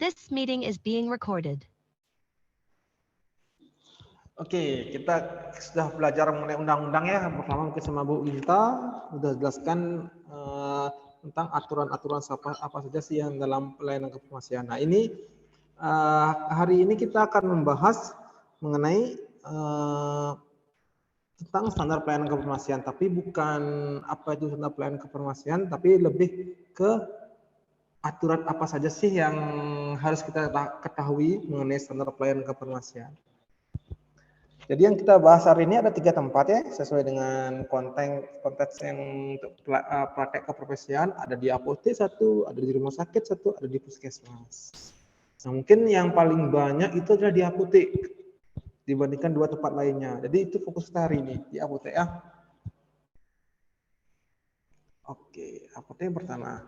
This meeting is being recorded. Oke, kita sudah belajar mengenai undang-undang ya. Pertama mungkin sama Bu Inta sudah jelaskan tentang aturan-aturan apa saja sih yang dalam pelayanan kefarmasian. Nah ini hari ini kita akan membahas mengenai tentang standar pelayanan kefarmasian, tapi bukan apa itu standar pelayanan kefarmasian, tapi lebih ke aturan apa saja sih yang harus kita ketahui mengenai standar pelayanan kefarmasian. Jadi yang kita bahas hari ini ada 3 tempat ya, sesuai dengan konteks yang untuk praktek keprofesian. Ada di apotek satu, ada di rumah sakit satu, ada di puskesmas. Nah mungkin yang paling banyak itu adalah di apotek dibandingkan 2 tempat lainnya. Jadi itu fokus kita hari ini di apotek ya. Oke, apotek yang pertama.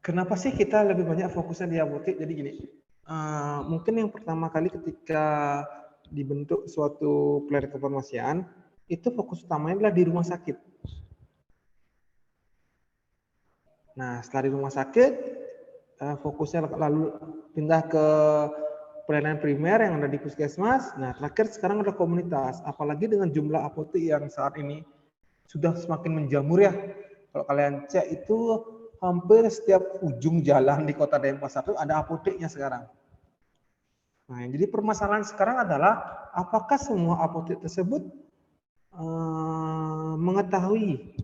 Kenapa sih kita lebih banyak fokusnya di apotek? Jadi gini. Mungkin yang pertama kali ketika dibentuk suatu pelayanan kefarmasian, itu fokus utamanya adalah di rumah sakit. Nah, setelah di rumah sakit, fokusnya lalu pindah ke pelayanan primer yang ada di puskesmas. Nah, terakhir sekarang ada komunitas. Apalagi dengan jumlah apotek yang saat ini sudah semakin menjamur ya. Kalau kalian cek itu hampir setiap ujung jalan di Kota Denpasar itu ada apoteknya sekarang. Nah, jadi permasalahan sekarang adalah apakah semua apotek tersebut mengetahui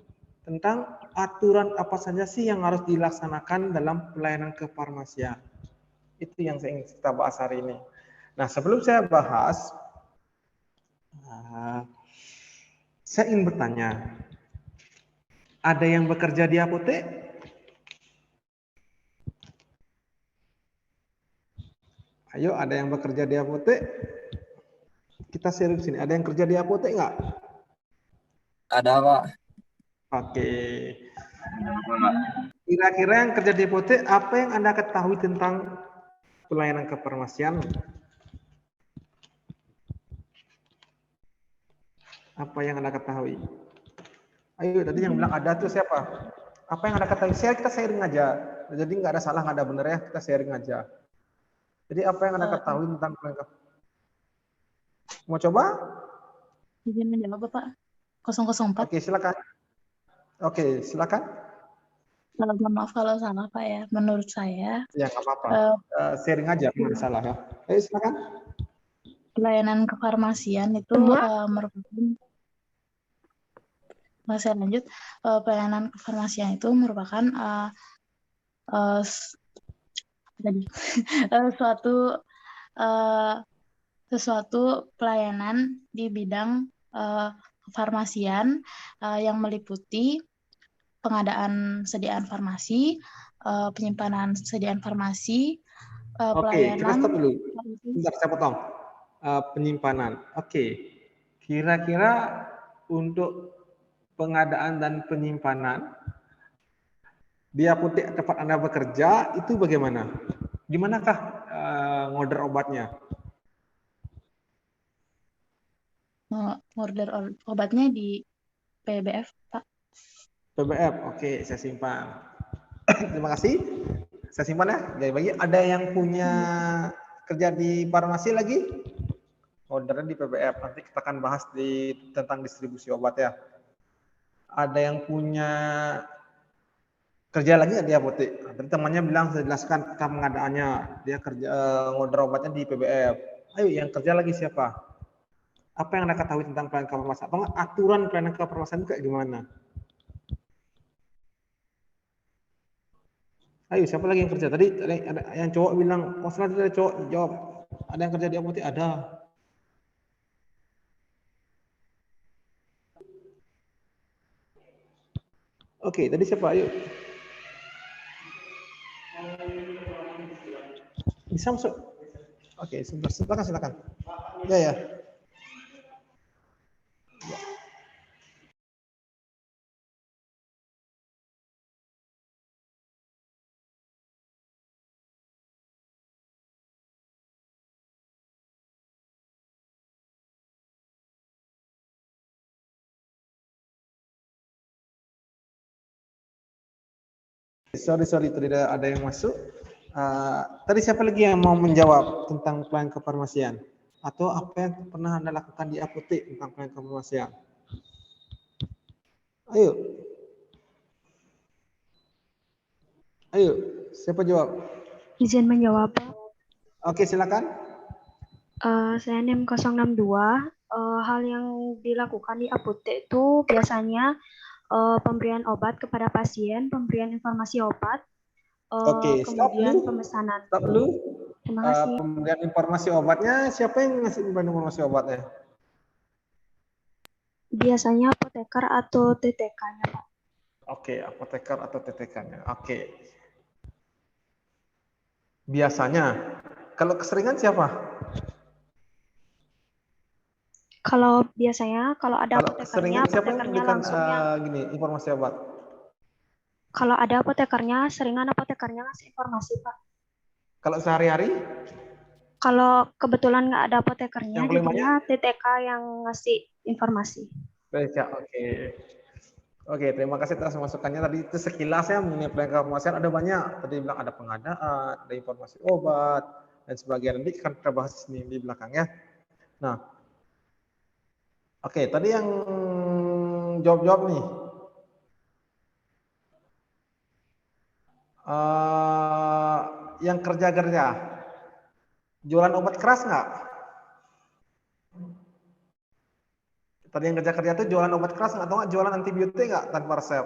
tentang aturan apa saja sih yang harus dilaksanakan dalam pelayanan kefarmasian. Itu yang saya ingin kita bahas hari ini. Nah, sebelum saya bahas, saya ingin bertanya, ada yang bekerja di apotek? Ayo, ada yang bekerja di apotek? Kita share di sini. Ada yang kerja di apotek nggak? Ada, Pak. Oke. Kira-kira yang kerja di apotek, apa yang Anda ketahui tentang pelayanan kefarmasian? Apa yang Anda ketahui? Ayo, tadi yang bilang ada tuh siapa? Apa yang Anda ketahui? Kita sharing aja. Jadi nggak ada salah, nggak ada benar ya. Kita sharing aja. Jadi apa yang Anda ketahui tentang pelayanan kefarmasian? Mau coba? Izin menjawab, Bapak. 004. Oke, silakan. Oke, silakan. Mohon maaf kalau salah, Pak ya. Menurut saya, Ya, nggak apa-apa. Sharing aja, nggak salah ya. Ayo, silakan. pelayanan kefarmasian itu merupakan saya lanjut. Pelayanan kefarmasian itu merupakan suatu pelayanan di bidang kefarmasian yang meliputi pengadaan sediaan farmasi, penyimpanan sediaan farmasi, Oke, kita pelayanan. stop dulu. Bentar, saya potong. Penyimpanan. Oke. Kira-kira untuk pengadaan dan penyimpanan di apotek tempat Anda bekerja itu bagaimana? Di manakah ngorder obatnya? Order obatnya di PBF, Pak. PBF, oke, saya simpan. Terima kasih. Saya simpan ya. Jadi bagi ada yang punya kerja di farmasi lagi? Ordernya di PBF. Nanti kita akan bahas tentang distribusi obat ya. Ada yang punya kerja lagi nggak di apotek? Tadi temannya bilang saya jelaskan tentang pengadaannya. Dia kerja ngorder obatnya di PBF. Ayo yang kerja lagi siapa? Apa yang Anda ketahui tentang pelayanan kefarmasian? Atau aturan pelayanan kefarmasian kayak gimana? Ayo, siapa lagi yang kerja? Tadi ada yang cowok bilang, oh ada cowok jawab. Ada yang kerja di apotek? Ada. Oke, tadi siapa? Ayo. Bisa masuk? Oke, sebentar, silakan. Ya. Sorry, tidak ada yang masuk. Tadi siapa lagi yang mau menjawab tentang pelayanan kefarmasian? Atau apa yang pernah Anda lakukan di apotek tentang pelayanan kefarmasian? Ayo, siapa jawab? Izin menjawab, Pak. Oke, silakan. Saya NIM 062. Hal yang dilakukan di apotek itu biasanya pemberian obat kepada pasien, pemberian informasi obat, Oke, stop kemudian dulu. pemesanan. Stop dulu. Terima kasih. Pemberian informasi obatnya, siapa yang ngasih pemberian informasi obatnya? Biasanya apoteker atau TTK-nya, Pak. Oke, apoteker atau TTK-nya. Oke. Biasanya. Kalau keseringan siapa? Kalau biasanya, kalau ada Kalau apotekernya, keseringan siapa yang apotekernya memberikan langsung yang informasi obat? kalau ada apotekernya, seringan apotekernya ngasih informasi, Pak. Kalau sehari-hari? Kalau kebetulan nggak ada apotekernya, Yang paling jadinya TTK yang ngasih informasi. Baik, ya, oke. Oke, terima kasih atas masukannya. Tadi itu sekilas ya mengenai pelayanan kefarmasian ada banyak. Tadi bilang ada pengadaan, ada informasi obat, dan sebagainya. Nanti akan kita bahas ini di belakang ya. Nah, oke, tadi yang jawab-jawab nih. Yang kerja-kerja, jualan obat keras nggak? Tadi yang kerja-kerja itu jualan obat keras nggak? Atau nggak jualan antibiotik nggak tanpa resep?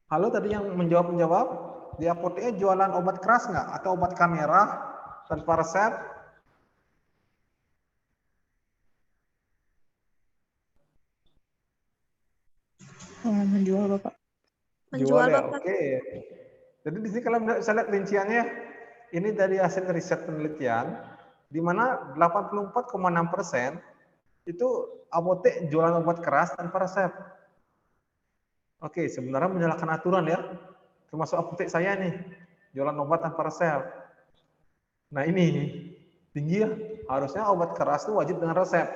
Halo, tadi yang menjawab di apoteknya jualan obat keras nggak? Atau obat kamera tanpa resep? Menjual, Bapak. Jual ya, oke. Jadi di sini kalau saya lihat rinciannya, ini dari hasil riset penelitian, di mana 84,6% itu apotek jualan obat keras tanpa resep. Oke, sebenarnya menyalakan aturan ya, termasuk apotek saya nih, jualan obat tanpa resep. Nah ini tinggi ya, harusnya obat keras itu wajib dengan resep.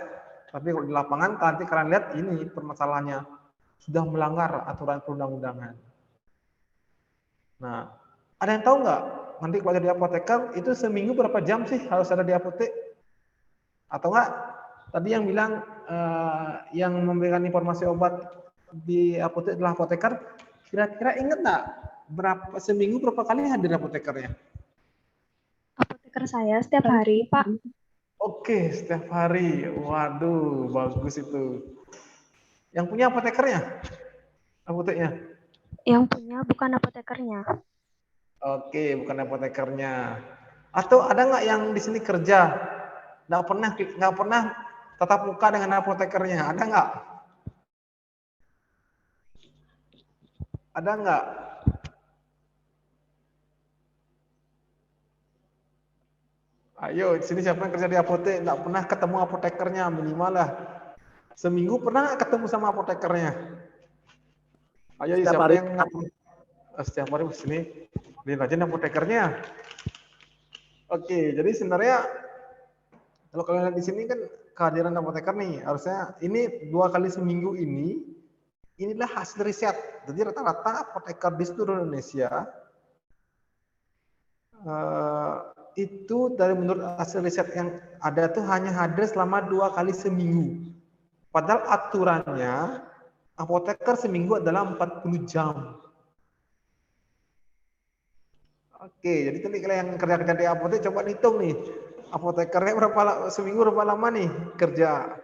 Tapi kalau di lapangan nanti kalian lihat ini permasalahannya, sudah melanggar aturan perundang-undangan. Nah, ada yang tahu nggak? Nanti kalau jadi apoteker itu seminggu berapa jam sih harus ada di apotek? Atau enggak? Tadi yang bilang yang memberikan informasi obat di apotek adalah apoteker. Kira-kira ingat nggak berapa seminggu berapa kali hadir apotekernya? Apoteker saya setiap hari, Pak. Oke, setiap hari. Waduh, bagus itu. Yang punya apotekernya? Apoteknya? Yang punya bukan apotekernya. Oke, bukan apotekernya. Atau ada nggak yang di sini kerja nggak pernah tatap muka dengan apotekernya? Ada nggak? Ada nggak? Ayo, di sini siapa yang kerja di apotek nggak pernah ketemu apotekernya minimal lah. Seminggu pernah nggak ketemu sama apotekernya? Ayo, siapa yang setiap hari di sini lihat aja apotekernya. Oke, jadi sebenarnya kalau kalian lihat di sini kan kehadiran apoteker nih, harusnya ini 2 kali seminggu inilah hasil riset. Jadi rata-rata apoteker di seluruh Indonesia itu dari menurut hasil riset yang ada tuh hanya hadir selama 2 kali seminggu. Padahal aturannya apoteker seminggu adalah 40 jam. Oke, jadi tadi kalau yang kerja-kerja di apotek coba hitung nih. Apotekernya seminggu berapa lama nih kerja?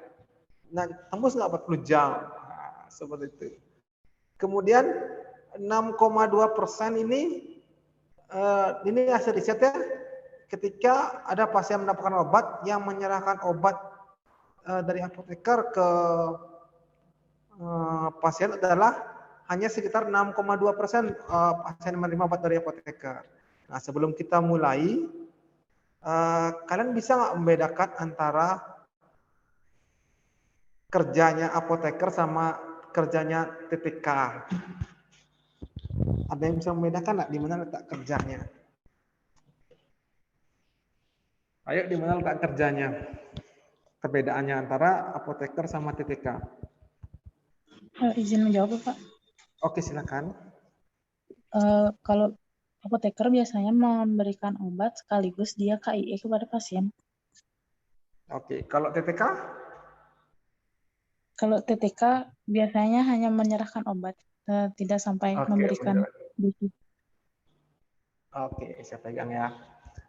Nah, tembus nggak 40 jam? Nah, seperti itu. Kemudian 6,2% ini hasil risetnya ketika ada pasien mendapatkan obat yang menyerahkan obat dari apoteker ke pasien adalah hanya sekitar 6,2% pasien menerima obat dari apoteker. Nah, sebelum kita mulai, kalian bisa nggak membedakan antara kerjanya apoteker sama kerjanya TTK? Ada yang bisa membedakan nggak di mana letak kerjanya? Ayo, di mana letak kerjanya? Perbedaannya antara apoteker sama TTK. Izin menjawab, Pak. Oke, silakan. Kalau apoteker biasanya memberikan obat sekaligus dia KIE kepada pasien. Oke, kalau TTK? Kalau TTK biasanya hanya menyerahkan obat, tidak sampai Oke, memberikan dosis. Oke, saya pegang ya.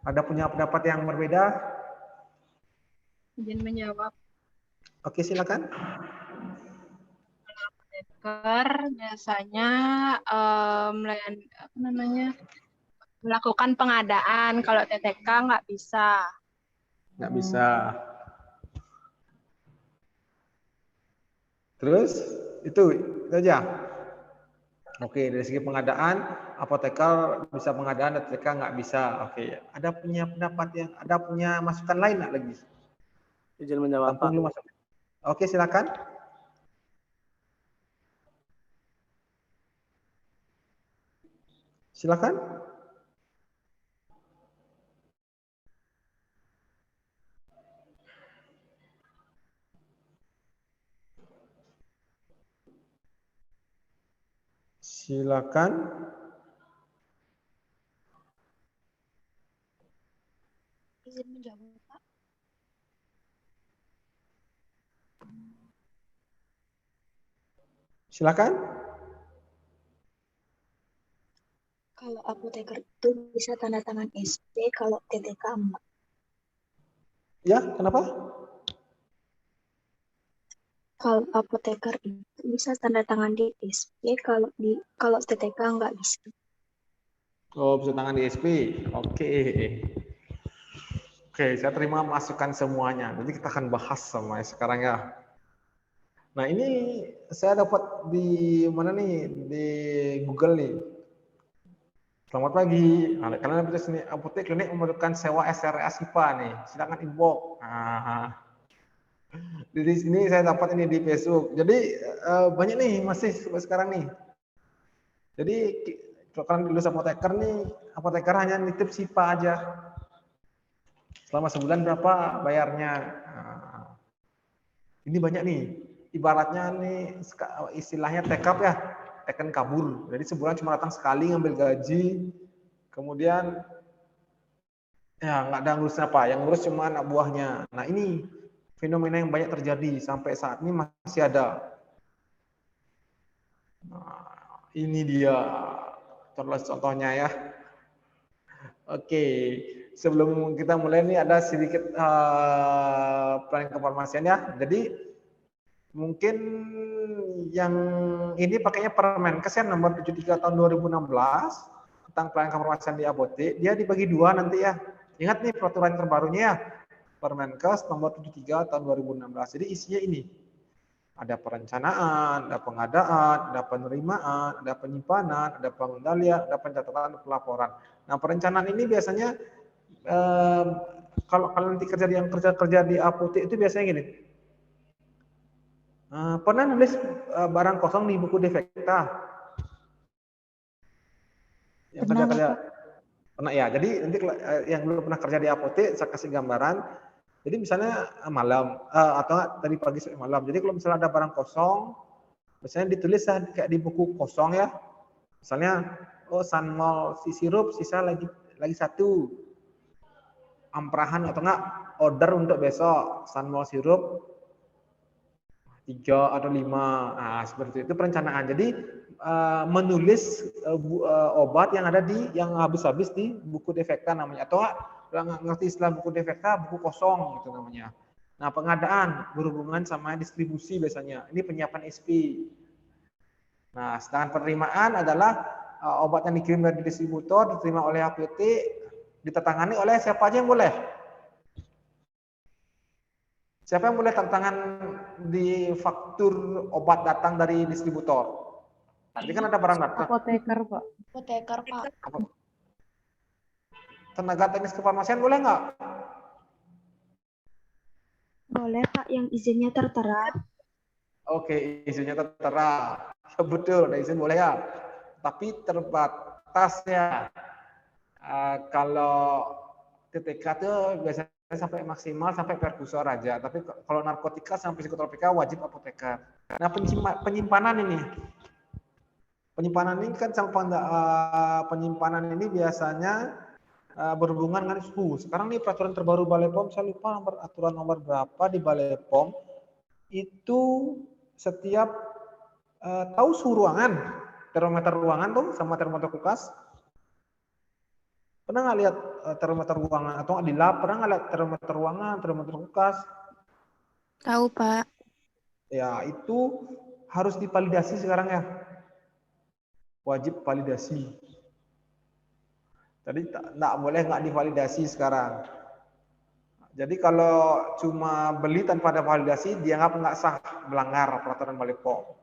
Ada punya pendapat yang berbeda? Izin menjawab. Oke, silakan. Apoteker biasanya melakukan pengadaan. Kalau TTK nggak bisa. Nggak bisa. Terus itu aja. Oke, dari segi pengadaan, apoteker bisa pengadaan, TTK nggak bisa. Oke, ada punya pendapat ada punya masukan lain nggak lagi? Izin menjawab, Pak. Tampung dulu masuk. Oke, silakan. Silakan. Silakan. Izin menjawab, Pak. Silakan. Kalau apoteker itu bisa tanda tangan SP, kalau TTK enggak. Ya, kenapa? Kalau apoteker itu bisa tanda tangan di SP, kalau TTK enggak bisa. Oh, bisa tangan di SP. Oke. Oke, saya terima masukan semuanya. Jadi kita akan bahas sama sekarang ya. Nah, ini saya dapat di mana nih? Di Google nih. Selamat pagi. Nah, kalian bisa sini apotek klinik memerlukan sewa SRS IPA nih. Silakan inbox. Nah, di sini saya dapat ini di Facebook. Jadi banyak nih masih sampai sekarang nih. Jadi kalau kalian lulus apoteker nih, apoteker hanya nitip SIPA aja. Selama sebulan berapa bayarnya? Nah, ini banyak nih. Ibaratnya nih istilahnya tekap ya. Teken kabur. Jadi sebulan cuma datang sekali ngambil gaji, kemudian ya nggak ada ngurus apa, yang ngurus cuma anak buahnya. Nah ini fenomena yang banyak terjadi sampai saat ini masih ada. Nah, ini dia contohnya ya. Oke, sebelum kita mulai nih ada sedikit pelayanan kefarmasian ya. Jadi mungkin yang ini pakainya Permenkes ya nomor 73 tahun 2016 tentang pelayanan kefarmasian di apotek. Dia dibagi dua nanti ya. Ingat nih peraturan terbarunya ya. Permenkes nomor 73 tahun 2016. Jadi isinya ini. Ada perencanaan, ada pengadaan, ada penerimaan, ada penyimpanan, ada pengendalian, ada pencatatan, ada pelaporan. Nah, perencanaan ini biasanya kalau kalian nanti kerja di apotek itu biasanya gini. Pernah nulis barang kosong di buku defekta? Yang kerja pernah ya. Jadi nanti yang belum pernah kerja di apotek, saya kasih gambaran. Jadi misalnya malam atau tadi pagi sampai malam. Jadi kalau misalnya ada barang kosong, misalnya ditulis kayak di buku kosong ya. Misalnya Sanmol si sirup sisa lagi satu. Amprahan atau enggak order untuk besok Sanmol sirup 3 atau 5. Nah, seperti itu perencanaan. Jadi menulis obat yang ada yang habis-habis di buku defekta namanya, atau nggak ngerti istilah buku defekta, buku kosong gitu namanya. Nah, pengadaan berhubungan sama distribusi biasanya. Ini penyiapan SP. Nah, sedangkan penerimaan adalah obat yang dikirim dari distributor diterima oleh apotek, ditandatangani oleh siapa aja yang boleh. Siapa yang boleh tantangan di faktur obat datang dari distributor? Nanti kan ada barang datang. Apoteker, Pak. Apoteker, Pak. Tenaga teknis kefarmasian boleh nggak? Boleh, Pak, yang izinnya tertera. Oke, izinnya tertera. Ya, betul, ada izin boleh ya. Tapi terbatas ya. Kalau TTK itu biasanya sampai maksimal sampai perkusor aja. Tapi kalau narkotika sampai psikotropika wajib apoteker. Nah, penyimpanan ini kan penyimpanan ini biasanya berhubungan dengan suhu. Sekarang nih peraturan terbaru Balai POM, saya lupa aturan nomor berapa di Balai POM, itu setiap tahu suhu ruangan, termometer ruangan tuh sama termometer kulkas. Pernah nggak lihat termometer ruangan atau di lab pernah nggak lihat termometer ruangan, termometer kulkas? Tahu, Pak. Ya, itu harus divalidasi sekarang ya. Wajib validasi. Jadi nggak boleh nggak divalidasi sekarang. Jadi kalau cuma beli tanpa ada validasi, dianggap nggak sah, melanggar peraturan Balai POM.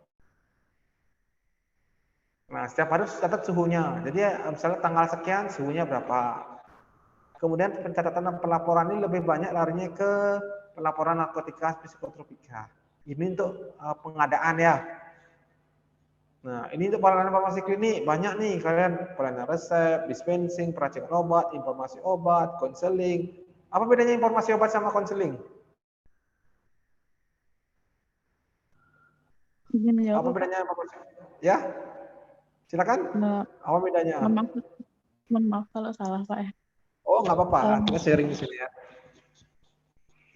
Nah, setiap hari harus catat suhunya. Jadi misalnya tanggal sekian suhunya berapa. Kemudian pencatatan dan pelaporan ini lebih banyak larinya ke pelaporan narkotika psikotropika. Ini untuk pengadaan ya. Nah, ini untuk pelayanan farmasi klinik banyak nih kalian pelayanan resep, dispensing, peracikan obat, informasi obat, konseling. Apa bedanya informasi obat sama konseling? Izin menjawab, Apa Pak. bedanya informasi? Ya, silakan. Nah, Apa bedanya? mohon maaf kalau salah, Pak ya. Oh, nggak apa-apa. Kita sharing di sini ya.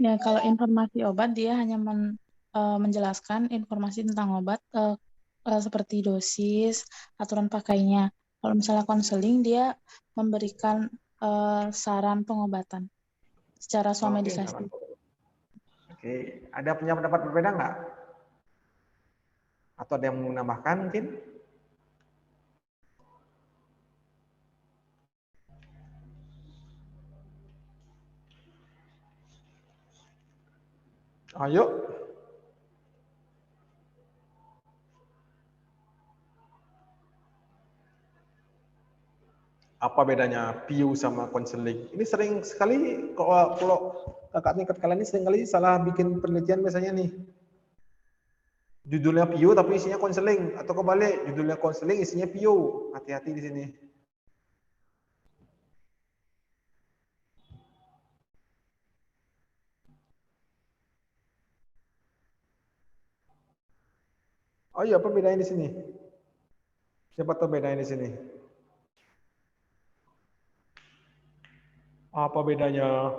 Ya, kalau informasi obat dia hanya menjelaskan informasi tentang obat seperti dosis, aturan pakainya. Kalau misalnya konseling dia memberikan saran pengobatan secara Oke, swamedikasi. Oke, ada punya pendapat berbeda nggak? Atau ada yang mau menambahkan mungkin? Ayo. Apa bedanya PIU sama konseling? Ini sering sekali kalau kakak tingkat kalian ini sering kali salah bikin penelitian biasanya nih. Judulnya PIU tapi isinya konseling atau kebalik, judulnya konseling isinya PIU. Hati-hati di sini. Oh iya, apa bedanya di sini? Siapa tahu bedanya di sini? Apa bedanya?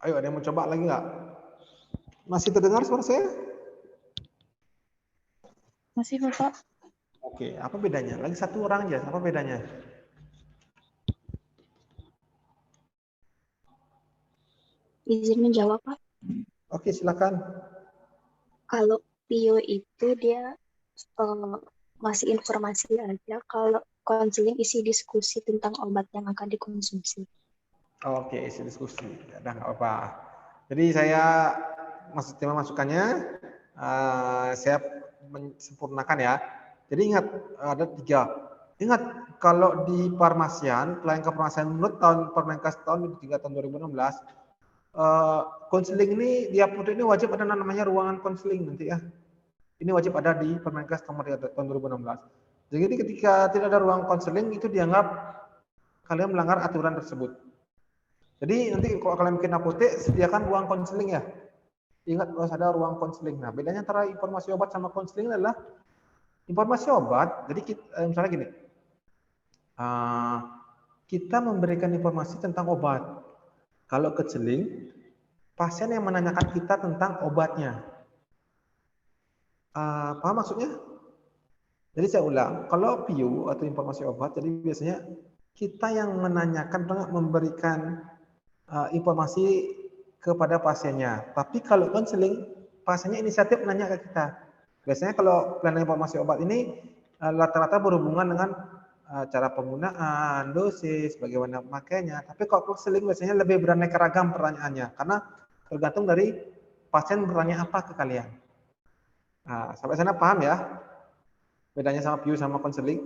Ayo, ada yang mau coba lagi nggak? Masih terdengar suara saya? Masih, Bapak? Oke, apa bedanya? Lagi satu orang aja, apa bedanya? Izin menjawab, Pak. Oke, silakan. Kalau PIO itu dia ngasih informasi aja. Kalau konseling isi diskusi tentang obat yang akan dikonsumsi. Oke, isi diskusi. Udah nggak apa-apa. Jadi saya tema masukannya saya sempurnakan ya. Jadi ingat ada 3. Ingat kalau di farmasian, pelayanan kefarmasian menurut Permenkes tahun 3 tahun 2016, konseling ini di apotek ini wajib ada namanya ruangan konseling nanti ya. Ini wajib ada di Permenkes nomor 3 tahun 2016. Jadi ketika tidak ada ruang konseling itu dianggap kalian melanggar aturan tersebut. Jadi nanti kalau kalian bikin apotek sediakan ruang konseling ya. Ingat harus ada ruang konseling. Nah, bedanya antara informasi obat sama konseling adalah informasi obat. Jadi misalnya gini, kita memberikan informasi tentang obat. Kalau konseling, pasien yang menanyakan kita tentang obatnya. Paham maksudnya? Jadi saya ulang, kalau PIU atau informasi obat, jadi biasanya kita yang menanyakan, memberikan informasi kepada pasiennya. Tapi kalau konseling, pasiennya inisiatif menanya ke kita. Biasanya kalau pelayanan informasi obat ini rata-rata berhubungan dengan cara penggunaan, dosis, bagaimana pemakaiannya. Tapi kalau konseling biasanya lebih beraneka ragam pertanyaannya, karena tergantung dari pasien bertanya apa ke kalian. Nah, sampai sana paham ya? Bedanya sama PIU sama konseling?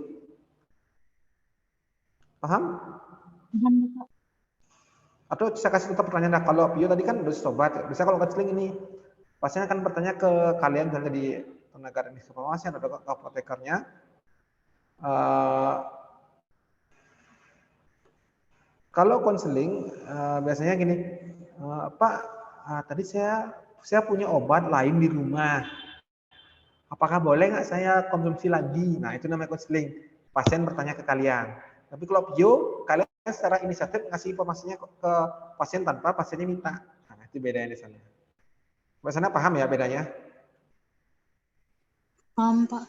Paham? Paham, Bapak. Atau saya kasih contoh pertanyaan, kalau PIU tadi kan dosis obat, bisa kalau konseling ini pasien akan bertanya ke kalian misalnya di tenaga teknis kefarmasian atau apotekernya. Kalau konseling biasanya gini, Pak, tadi saya punya obat lain di rumah. Apakah boleh nggak saya konsumsi lagi? Nah, itu namanya konseling. Pasien bertanya ke kalian. Tapi kalau bio, kalian secara inisiatif ngasih informasinya ke pasien tanpa pasiennya minta. Nah, itu bedanya di sana. Di sana paham ya bedanya? Paham, Pak.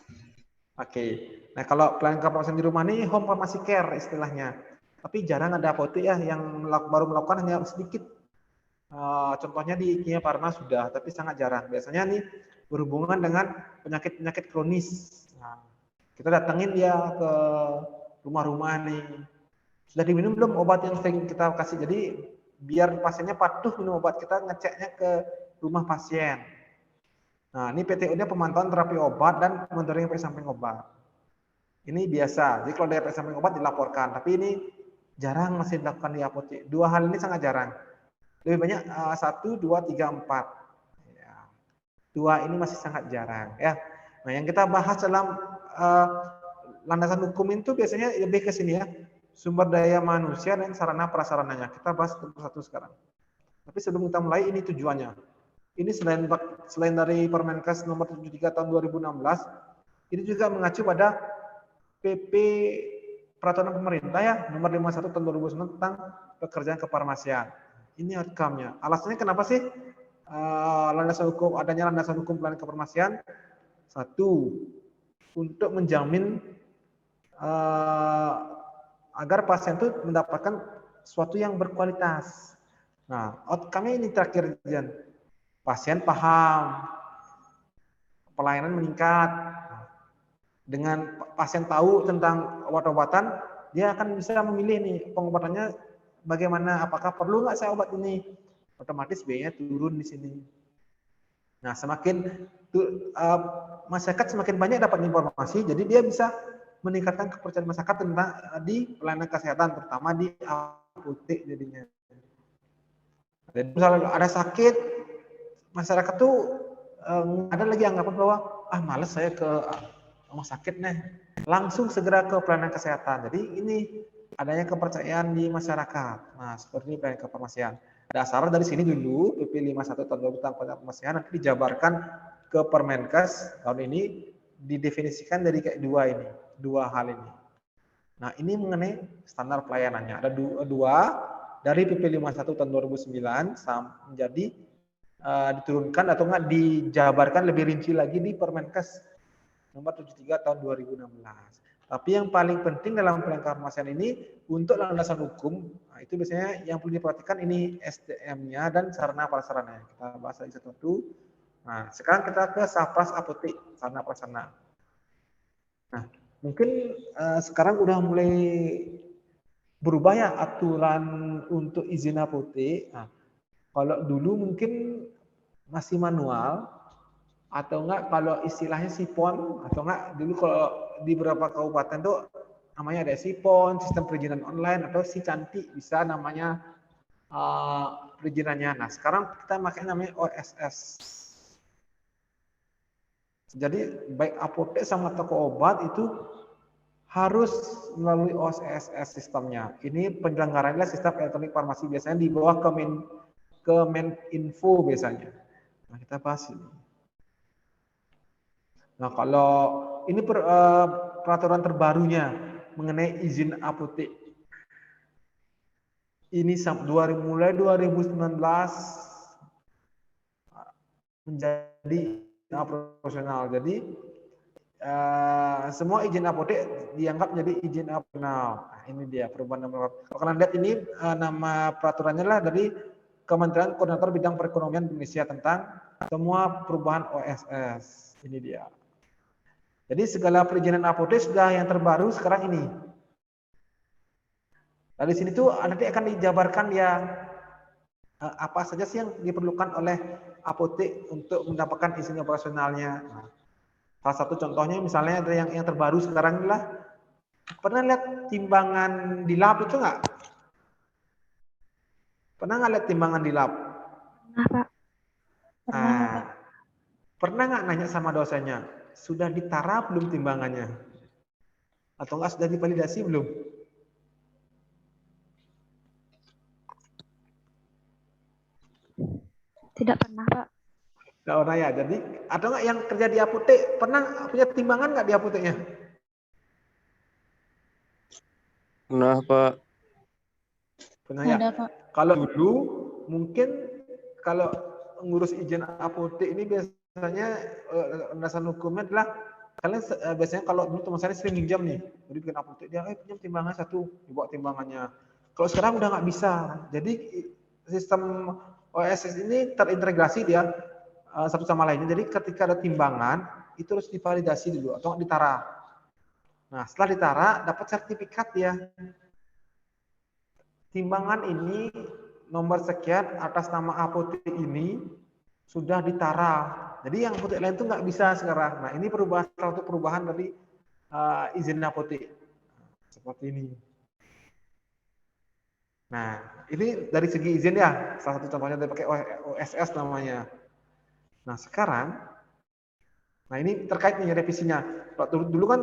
Oke. Nah, kalau pelayanan kefarmasian di rumah ini home pharmacy care istilahnya. Tapi jarang ada apotek ya yang baru melakukan hanya sedikit. Contohnya di Kimia Farma sudah, tapi sangat jarang. Biasanya nih berhubungan dengan penyakit-penyakit kronis. Nah, kita datengin dia ke rumah-rumah nih. Sudah diminum belum obat yang sering kita kasih? Jadi biar pasiennya patuh minum obat, kita ngeceknya ke rumah pasien. Nah, ini PTU-nya pemantauan terapi obat dan monitoring efek samping obat. Ini biasa. Jadi kalau ada efek samping obat dilaporkan, tapi ini jarang masih dilakukan di apotek. Dua hal ini sangat jarang. Lebih banyak 1, 2, 3, 4. Ya. 2 ini masih sangat jarang. Ya. Nah, yang kita bahas dalam landasan hukum itu biasanya lebih ke sini ya. Sumber daya manusia dan sarana prasarananya. Kita bahas satu sekarang. Tapi sebelum kita mulai, ini tujuannya. Ini selain dari Permenkes nomor 73 tahun 2016, ini juga mengacu pada PP Peraturan Pemerintah ya, nomor 51 tahun 2009 tentang pekerjaan kefarmasian. Ini outcome-nya. Alasannya kenapa sih adanya landasan hukum pelayanan kefarmasian? Satu, untuk menjamin agar pasien itu mendapatkan sesuatu yang berkualitas. Nah, outcome-nya ini terakhir, Jan. Pasien paham, pelayanan meningkat. Dengan pasien tahu tentang obat-obatan, dia akan bisa memilih nih pengobatannya bagaimana, apakah perlu nggak saya obat ini, otomatis biayanya turun di sini. Nah, semakin masyarakat semakin banyak dapat informasi, jadi dia bisa meningkatkan kepercayaan masyarakat tentang di pelayanan kesehatan, terutama di apotek jadinya. Jadi misalnya ada sakit, masyarakat tuh ada lagi anggapan bahwa malas saya ke rumah sakit nih, langsung segera ke pelayanan kesehatan. Jadi ini adanya kepercayaan di masyarakat. Nah, seperti pelayanan kefarmasian. Dasar dari sini dulu PP 51 tahun 2000 tentang pelayanan kefarmasian nanti dijabarkan ke Permenkes tahun ini didefinisikan dari kayak dua hal ini. Nah, ini mengenai standar pelayanannya. Ada dua dari PP 51 tahun 2009 menjadi diturunkan atau enggak dijabarkan lebih rinci lagi di Permenkes nomor 73 tahun 2016. Tapi yang paling penting dalam pelayanan kefarmasian ini untuk landasan hukum, nah itu biasanya yang perlu diperhatikan ini SDM-nya dan sarana prasarana. Kita bahas lagi satu-satu. Nah, sekarang kita ke Sapras Apotek, sarana prasarana. Nah, mungkin sekarang udah mulai berubah ya aturan untuk izin apotek. Nah, kalau dulu mungkin masih manual, atau enggak kalau istilahnya sipon, atau enggak dulu kalau di beberapa kabupaten tuh namanya ada sipon, sistem perizinan online, atau si cantik bisa namanya perizinannya. Nah, sekarang kita pakai namanya OSS. Jadi baik apotek sama toko obat itu harus melalui OSS sistemnya. Ini penyelenggaranya sistem elektronik farmasi, biasanya di bawah Kemeninfo biasanya. Nah, kita bahas ini. Nah, kalau ini peraturan terbarunya mengenai izin apotek. Ini mulai 2019 menjadi operasional. Jadi semua izin apotek dianggap menjadi izin operasional. Nah, ini dia perubahan nama. Kalau kalian lihat ini nama peraturannya lah dari Kementerian Koordinator Bidang Perekonomian Indonesia tentang semua perubahan OSS. Ini dia. Jadi segala perizinan apotek sudah yang terbaru sekarang ini. Dari sini tuh nanti akan dijabarkan ya apa saja sih yang diperlukan oleh apotek untuk mendapatkan izin operasionalnya. Nah, salah satu contohnya misalnya ada yang terbaru sekarang inilah, pernah lihat timbangan di lab itu nggak? Pernah nggak lihat timbangan di lab? Nah, Pak. Nah, Pernah nggak nanya sama dosennya, sudah ditara belum timbangannya? Atau nggak sudah divalidasi belum? Tidak pernah, Pak. Nggak pernah ya. Jadi, atau nggak yang kerja di apotek, pernah punya timbangan nggak di apoteknya? Pernah, Pak. Pernah ya. Ada, Pak. Kalau dulu mungkin kalau ngurus izin apotek ini biasanya landasan hukumnya adalah kalian biasanya kalau dulu teman saya sering minjam nih, jadi bikin apotek dia pinjam timbangan satu, dibawa timbangannya. Kalau sekarang udah nggak bisa. Jadi sistem OSS ini terintegrasi dia satu sama lainnya. Jadi ketika ada timbangan itu harus divalidasi dulu atau ditara. Nah setelah ditara dapat sertifikat dia. Timbangan ini nomor sekian atas nama apotek ini sudah ditara. Jadi yang apotek lain itu nggak bisa sekarang. Nah ini perubahan salah satu perubahan dari izin apotek seperti ini. Nah ini dari segi izin ya, salah satu contohnya dari pakai OSS namanya. Nah sekarang, nah ini terkait nih revisinya. Dulu kan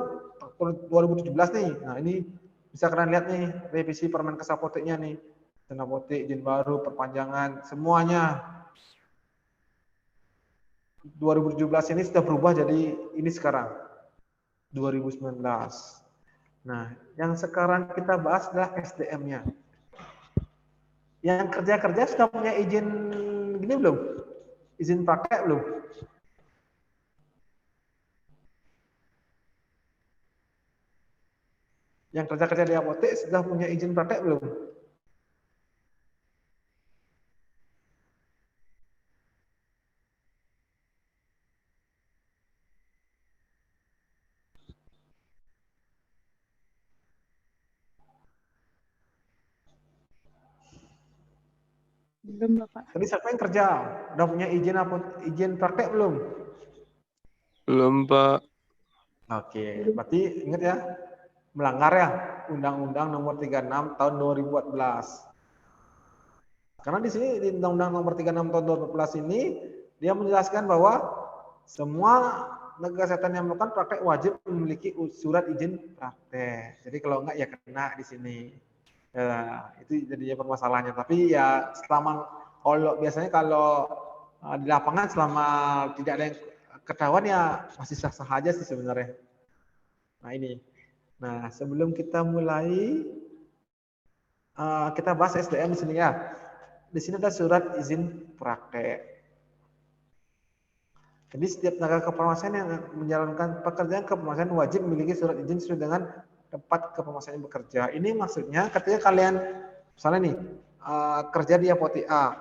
2017 nih. Nah ini bisa kalian lihat nih revisi Permenkes apoteknya nih. Dan apotek, izin baru, perpanjangan, semuanya. 2017 ini sudah berubah jadi ini sekarang. 2019. Nah, yang sekarang kita bahas adalah SDM-nya. Yang kerja-kerja sudah punya izin gini belum? Izin praktek belum? Yang kerja-kerja di apotek sudah punya izin praktek belum? Belum, Bapak. Tadi siapa yang kerja? Udah punya izin praktek belum? Belum, Pak. Oke, berarti ingat ya, melanggar ya Undang-Undang Nomor 36 Tahun 2014. Karena di sini di Undang-Undang Nomor 36 Tahun 2014 ini dia menjelaskan bahwa semua tenaga kesehatan yang melakukan praktek wajib memiliki surat izin praktek. Jadi kalau enggak ya kena di sini. Ya, itu jadinya permasalahannya. Tapi ya selama biasanya kalau di lapangan selama tidak ada yang ketahuan ya masih sah-sah aja sih sebenarnya. Nah ini. Nah sebelum kita mulai kita bahas SDM di sini ya. Di sini ada surat izin praktek. Jadi setiap tenaga kefarmasian yang menjalankan pekerjaan kefarmasian wajib memiliki surat izin sesuai dengan tempat kefarmasian bekerja. Ini maksudnya ketika kalian misalnya nih kerja di apotek A,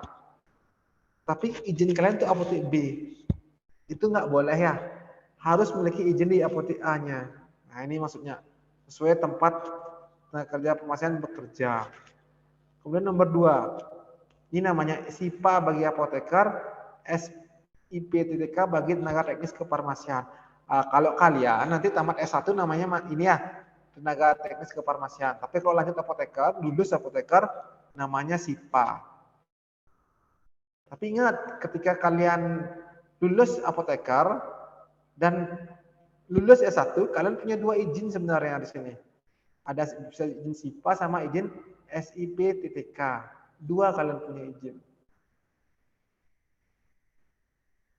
tapi izin kalian itu apotek B, itu nggak boleh ya. Harus memiliki izin di apotek A-nya. Nah ini maksudnya sesuai tempat tenaga kerja kefarmasian bekerja. Kemudian nomor 2, ini namanya SIPA bagi apoteker, SIP-TK bagi tenaga teknis kefarmasian. Kalau kalian nanti tamat S1 namanya ini ya, tenaga teknis kefarmasian. Tapi kalau lanjut apoteker, lulus apoteker, namanya SIPA. Tapi ingat, ketika kalian lulus apoteker dan lulus S1, kalian punya 2 izin sebenarnya di sini. Ada izin SIPA sama izin SIP-TK. 2 kalian punya izin.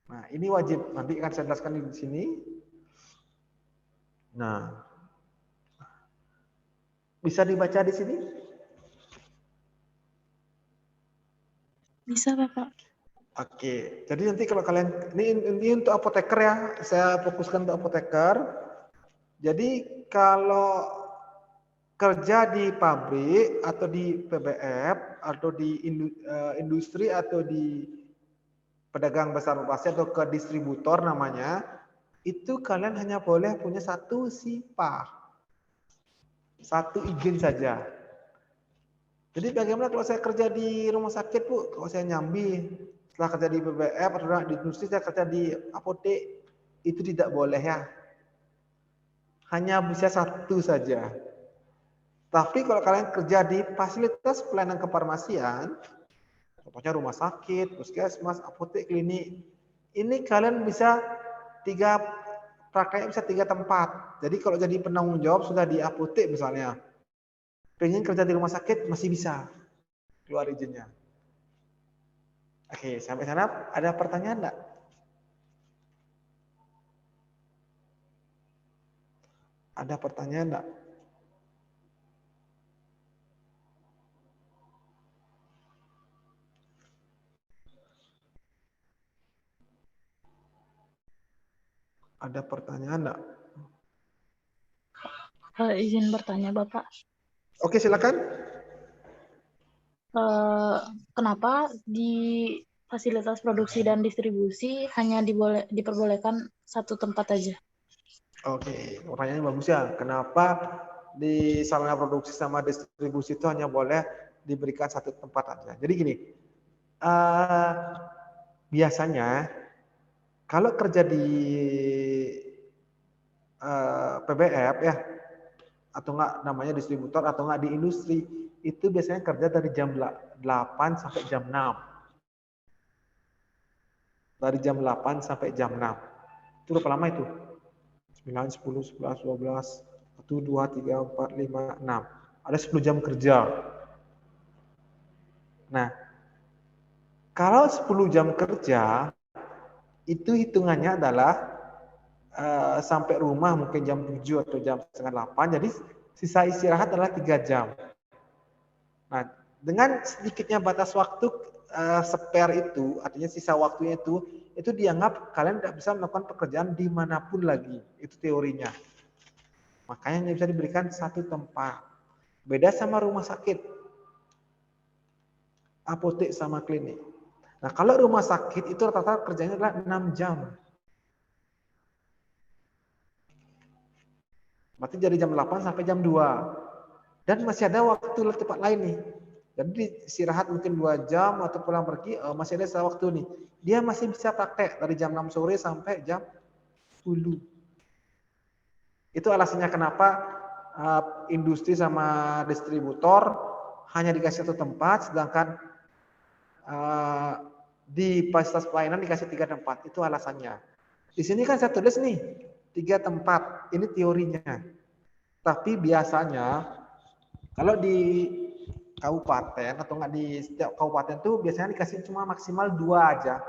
Nah, ini wajib. Nanti akan saya jelaskan di sini. Nah, bisa dibaca di sini? Bisa, Bapak. Oke, jadi nanti kalau kalian ini untuk apoteker ya, saya fokuskan untuk apoteker. Jadi kalau kerja di pabrik atau di PBF atau di industri atau di pedagang besar farmasi atau ke distributor namanya, itu kalian hanya boleh punya 1 SIPA. 1 izin saja. Jadi bagaimana kalau saya kerja di rumah sakit, Bu? Kalau saya nyambi, setelah kerja di BBF atau di industri, saya kerja di apotek, itu tidak boleh ya. Hanya bisa 1 saja. Tapi kalau kalian kerja di fasilitas pelayanan kefarmasian, contohnya rumah sakit, puskesmas, apotek, klinik, ini kalian bisa prakteknya bisa 3 tempat. Jadi kalau jadi penanggung jawab sudah di apotek misalnya, pengen kerja di rumah sakit masih bisa keluar izinnya. Oke, sampai sana ada pertanyaan enggak? Ada pertanyaan enggak? Ada pertanyaan enggak? Izin bertanya, Bapak. Oke, silakan. Kenapa di fasilitas produksi dan distribusi hanya diperbolehkan satu tempat aja? Oke, pertanyaannya bagus ya. Kenapa di sarana produksi sama distribusi itu hanya boleh diberikan satu tempat aja? Jadi gini, biasanya kalau kerja di PBF ya, atau enggak namanya distributor atau enggak di industri, itu biasanya kerja dari jam 8 sampai jam 6. Dari jam 8 sampai jam 6. Itu berapa lama itu? 9, 10, 11, 12, 1, 2, 3, 4, 5, 6. Ada 10 jam kerja. Nah, kalau 10 jam kerja, itu hitungannya adalah sampai rumah mungkin jam 7 atau jam setengah 8, jadi sisa istirahat adalah 3 jam. Nah, dengan sedikitnya batas waktu spare itu, artinya sisa waktunya itu dianggap kalian tidak bisa melakukan pekerjaan dimanapun lagi. Itu teorinya. Makanya hanya bisa diberikan satu tempat. Beda sama rumah sakit, apotek sama klinik. Nah, kalau rumah sakit itu rata-rata kerjanya adalah 6 jam. Berarti dari jam 8 sampai jam 2. Dan masih ada waktu tempat lain nih. Jadi istirahat mungkin 2 jam atau pulang pergi, masih ada sisa waktu nih. Dia masih bisa praktek dari jam 6 sore sampai jam 10. Itu alasannya kenapa industri sama distributor hanya dikasih satu tempat, sedangkan di fasilitas pelayanan dikasih 3 tempat. Itu alasannya. Di sini kan saya tulis nih 3 tempat. Ini teorinya. Tapi biasanya kalau di kabupaten atau enggak di setiap kabupaten tuh biasanya dikasih cuma maksimal 2 aja.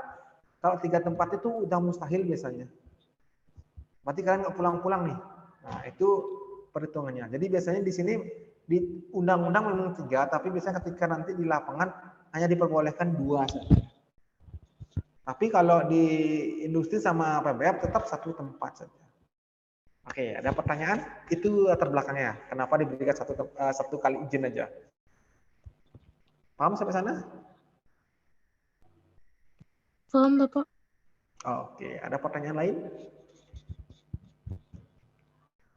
Kalau 3 tempat itu udah mustahil biasanya. Berarti kalian nggak pulang-pulang nih. Nah, itu perhitungannya. Jadi biasanya di sini di undang-undang memang 3, tapi biasanya ketika nanti di lapangan hanya diperbolehkan 2 saja. Tapi kalau di industri sama PBF tetap satu tempat saja. Oke, ada pertanyaan? Itu latar belakangnya. Kenapa diberikan satu kali izin aja? Paham sampai sana? Paham, Bapak? Oke, ada pertanyaan lain?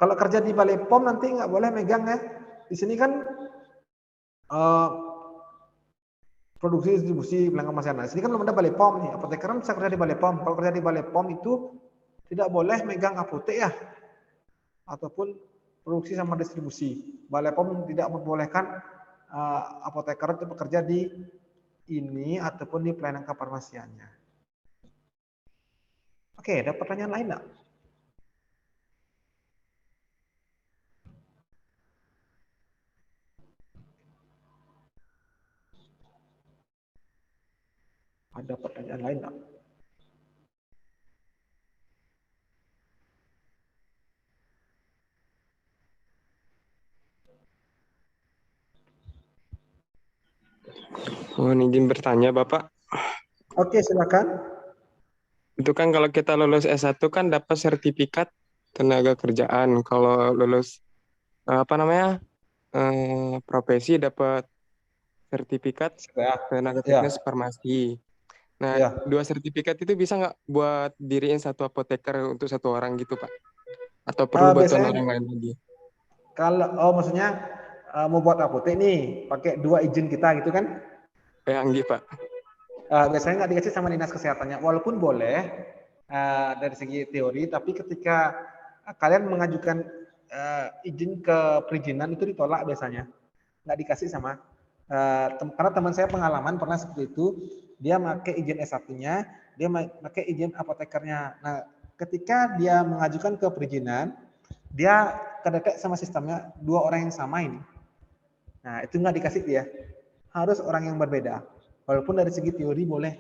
Kalau kerja di Balai POM nanti nggak boleh megang ya. Di sini kan produksi distribusi pelanggan masyarakat. Di sini kan belum ada Balai POM nih. Apoteker kan bisa kerja di Balai POM. Kalau kerja di Balai POM itu tidak boleh megang apotek ya, ataupun produksi sama distribusi. Balai POM tidak membolehkan apoteker itu bekerja di ini ataupun di pelayanan kefarmasiannya. Oke, ada pertanyaan lain enggak? Ada pertanyaan lain enggak? Mohon izin bertanya, Bapak. Oke, silakan. Itu kan kalau kita lulus S1 kan dapat sertifikat tenaga kerjaan. Kalau lulus profesi dapat sertifikat tenaga teknis farmasi. Nah, Ya. 2 sertifikat itu bisa nggak buat diriin satu apoteker untuk satu orang gitu, Pak? Atau perlu bantuan Biasanya orang lain lagi? kalau maksudnya mau buat apotek nih, pakai 2 izin kita gitu kan? Enggak, Pak. Biasanya nggak dikasih sama dinas kesehatannya, walaupun boleh dari segi teori, tapi ketika kalian mengajukan izin ke perizinan itu ditolak biasanya, nggak dikasih sama karena teman saya pengalaman pernah seperti itu, dia pakai izin S1-nya, dia pakai izin apotekernya. Nah, ketika dia mengajukan ke perizinan, dia kedetek sama sistemnya dua orang yang sama ini. Nah, itu nggak dikasih dia. Harus orang yang berbeda. Walaupun dari segi teori boleh.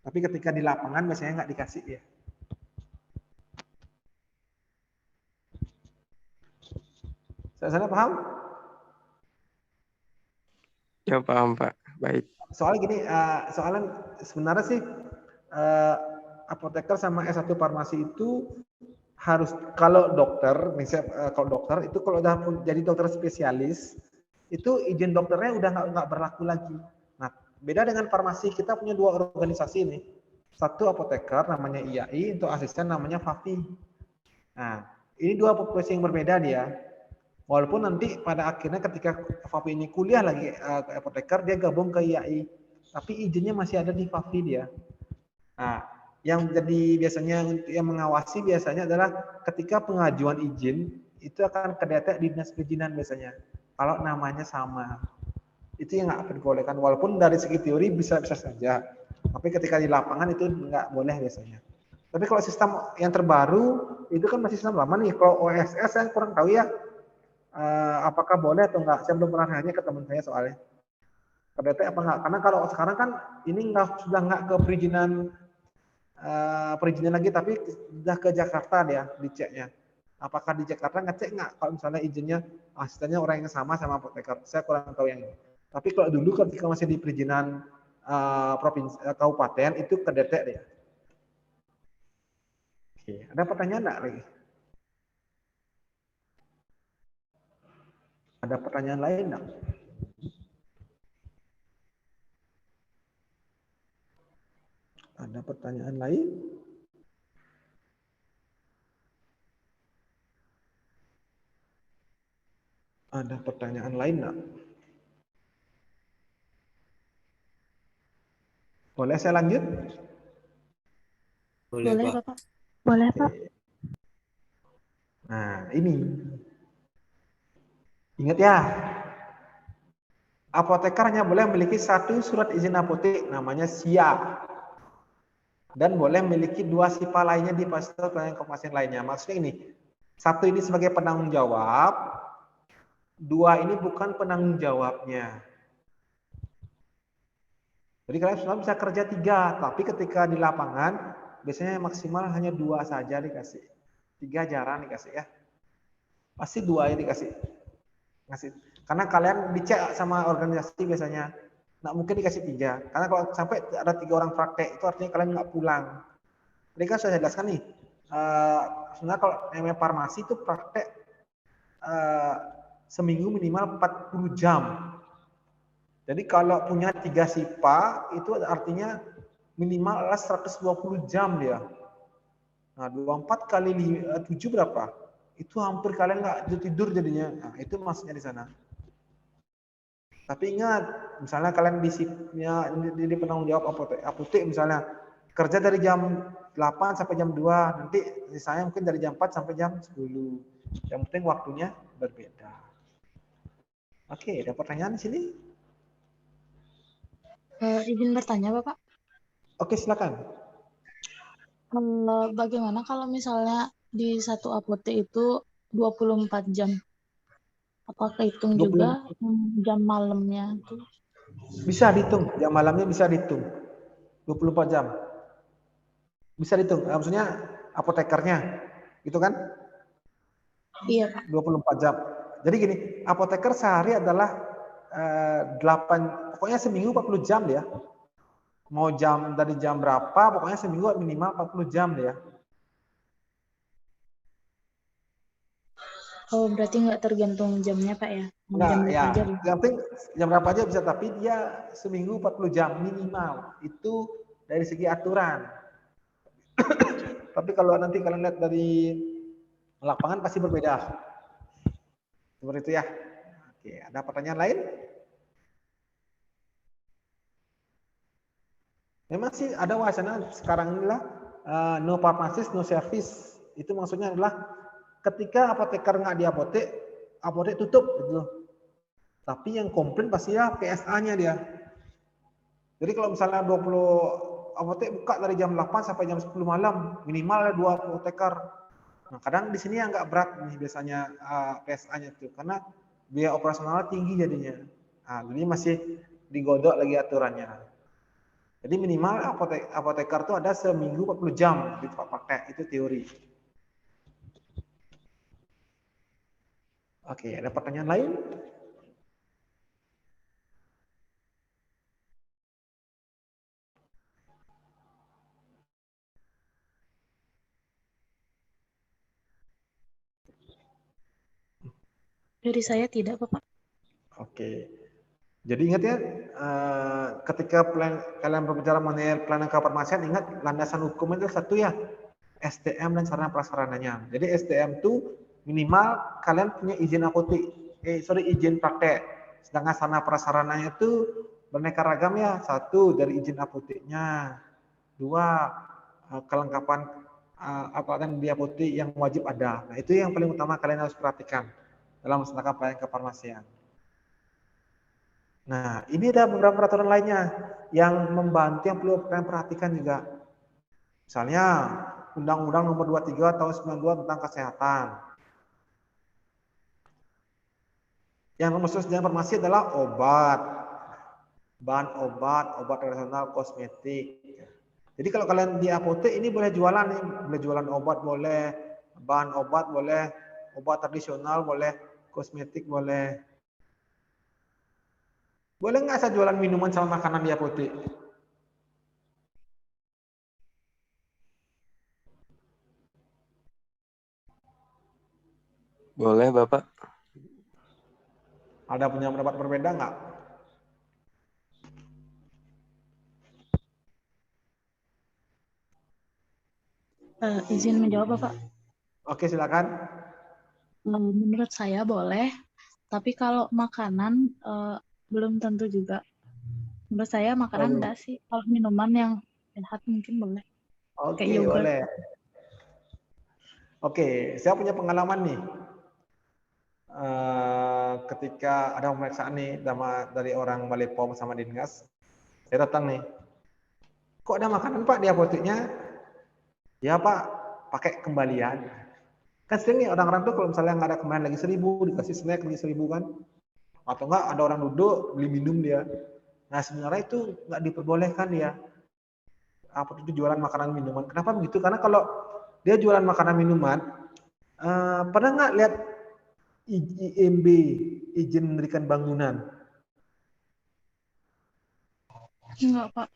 Tapi ketika di lapangan biasanya nggak dikasih ya. Saya paham? Ya paham Pak. Baik. Soalnya gini, soalnya sebenarnya sih apoteker sama S1 farmasi itu harus, kalau dokter, misalnya kalau dokter itu kalau udah jadi dokter spesialis, itu izin dokternya udah nggak berlaku lagi. Nah, beda dengan farmasi, kita punya dua organisasi ini. Satu apoteker namanya IAI, untuk asisten namanya FAFI. Nah, ini dua profesi yang berbeda dia. Walaupun nanti pada akhirnya ketika FAFI ini kuliah lagi apoteker, dia gabung ke IAI. Tapi izinnya masih ada di FAFI dia. Nah, yang jadi biasanya yang mengawasi biasanya adalah ketika pengajuan izin, itu akan kedetek di dinas perizinan biasanya. Kalau namanya sama. Itu yang nggak dibolehkan. Walaupun dari segi teori bisa-bisa saja. Tapi ketika di lapangan itu nggak boleh biasanya. Tapi kalau sistem yang terbaru, itu kan masih sistem lama nih. Kalau OSS saya kurang tahu ya, apakah boleh atau enggak. Saya belum pernah nanya ke teman saya soalnya. Kedetek apa enggak? Karena kalau sekarang kan ini sudah nggak ke perizinan lagi, tapi sudah ke Jakarta dia diceknya. Apakah di Jakarta ngecek nggak kalau misalnya izinnya asistennya orang yang sama apoteker? Saya kurang tahu yang ini. Tapi kalau dulu ketika masih di perizinan provinsi kabupaten itu kedetek dia. Oke, ada pertanyaan enggak lagi? Ada pertanyaan lain enggak? Ada pertanyaan lain? Ada pertanyaan lain enggak? Boleh saya lanjut? Boleh, Boleh, Pak. Bapak. Boleh, Pak. Nah, ini. Ingat ya. Apoteker hanya boleh memiliki satu surat izin apotek namanya SIA. Dan boleh memiliki dua SIPA lainnya di fasilitas pelayanan kefarmasian lainnya. Maksudnya ini, satu ini sebagai penanggung jawab, dua ini bukan penanggung jawabnya. Jadi kalian semua bisa kerja 3, tapi ketika di lapangan biasanya maksimal hanya 2 saja dikasih. 3 jarang dikasih ya. Pasti 2 aja dikasih. Ngasih. Karena kalian dicek sama organisasi biasanya. Nggak mungkin dikasih 3. Karena kalau sampai ada 3 orang praktek, itu artinya kalian nggak pulang. Tadi kan sudah jelaskan nih. Sebenarnya kalau namanya farmasi itu praktek seminggu minimal 40 jam. Jadi kalau punya 3 SIPA, itu artinya minimal 120 jam dia. Nah, 24 kali 7 berapa? Itu hampir kalian nggak tidur jadinya. Nah, itu maksudnya di sana. Tapi ingat, misalnya kalian di penanggung jawab apotek misalnya, kerja dari jam 8 sampai jam 2, nanti sisanya mungkin dari jam 4 sampai jam 10. Yang penting waktunya berbeda. Oke, ada pertanyaan di sini? Izin bertanya, Bapak. Oke, silakan. Bagaimana kalau misalnya di satu apotek itu 24 jam? Apakah hitung 20. juga jam malamnya itu? Bisa dihitung, jam malamnya bisa dihitung. 24 jam. Bisa dihitung, maksudnya apotekernya, gitu kan? Iya, Pak. 24 jam. Jadi gini, apoteker sehari adalah 8, pokoknya seminggu 40 jam dia. Mau jam dari jam berapa, pokoknya seminggu minimal 40 jam dia. Oh, berarti nggak tergantung jamnya, Pak ya? Mau Nah, jam berapa ya, aja, Pak? yang penting jam berapa aja bisa, tapi dia seminggu 40 jam minimal. Itu dari segi aturan. Tapi kalau nanti kalian lihat dari lapangan pasti berbeda. Seperti itu ya. Oke, ada pertanyaan lain? Memang sih ada wacana sekarang inilah no pharmacist, no service. Itu maksudnya adalah ketika apoteker nggak di apotek tutup gitu. Tapi yang komplain pasti ya PSA-nya dia. Jadi kalau misalnya 20 apotek buka dari jam 8 sampai jam 10 malam, minimal ada 2 apoteker. Nah, kadang di sini agak berat nih biasanya PSA-nya itu karena biaya operasional tinggi jadinya. Nah, jadi masih digodok lagi aturannya. Jadi minimal apoteker itu ada seminggu 40 jam di tempat praktek, itu teori. Oke, ada pertanyaan lain? Dari saya tidak, Bapak. Oke. Jadi ingat ya, ketika kalian berbicara mengenai pelayanan kefarmasian, ingat landasan hukum itu satu ya, SDM dan sarana prasarananya. Jadi SDM itu minimal kalian punya izin apotek, izin praktek. Sedangkan sarana prasarananya itu beraneka ragam ya. Satu dari izin apoteknya, dua kelengkapan aparatur di apotek yang wajib ada. Nah itu yang paling utama kalian harus perhatikan dalam melaksanakan pelayanan kefarmasian. Nah, ini ada beberapa peraturan lainnya yang membantu yang perlu kalian perhatikan juga. Misalnya, Undang-Undang Nomor 23 Tahun 92 tentang Kesehatan. Yang masuk dalam farmasi adalah obat, bahan obat, obat tradisional, kosmetik. Jadi kalau kalian di apotek ini boleh jualan nih, boleh jualan obat boleh, bahan obat boleh, obat tradisional boleh, kosmetik boleh. Boleh nggak saya jualan minuman sama makanan di apotek? Boleh, Bapak. Ada punya pendapat berbeda nggak? Izin menjawab, Bapak. Oke, silakan. Menurut saya boleh, tapi kalau makanan belum tentu juga. Menurut saya makanan enggak sih. Kalau minuman yang sehat mungkin boleh. Oke, Kayak yogurt. boleh. Oke, saya punya pengalaman nih. Ketika ada pemeriksaan nih dari orang Balai POM sama Dingas, saya datang nih. Kok ada makanan Pak di apoteknya? Ya Pak, pakai kembalian. Kan sering nih orang-orang tuh kalau misalnya nggak ada kembalian lagi 1.000, dikasih snack lagi 1.000 kan? Atau enggak ada orang duduk beli minum dia. Nah sebenarnya itu nggak diperbolehkan dia. Apa itu jualan makanan minuman? Kenapa begitu? Karena kalau dia jualan makanan minuman, pernah nggak lihat IMB, izin mendirikan bangunan? Enggak, Pak.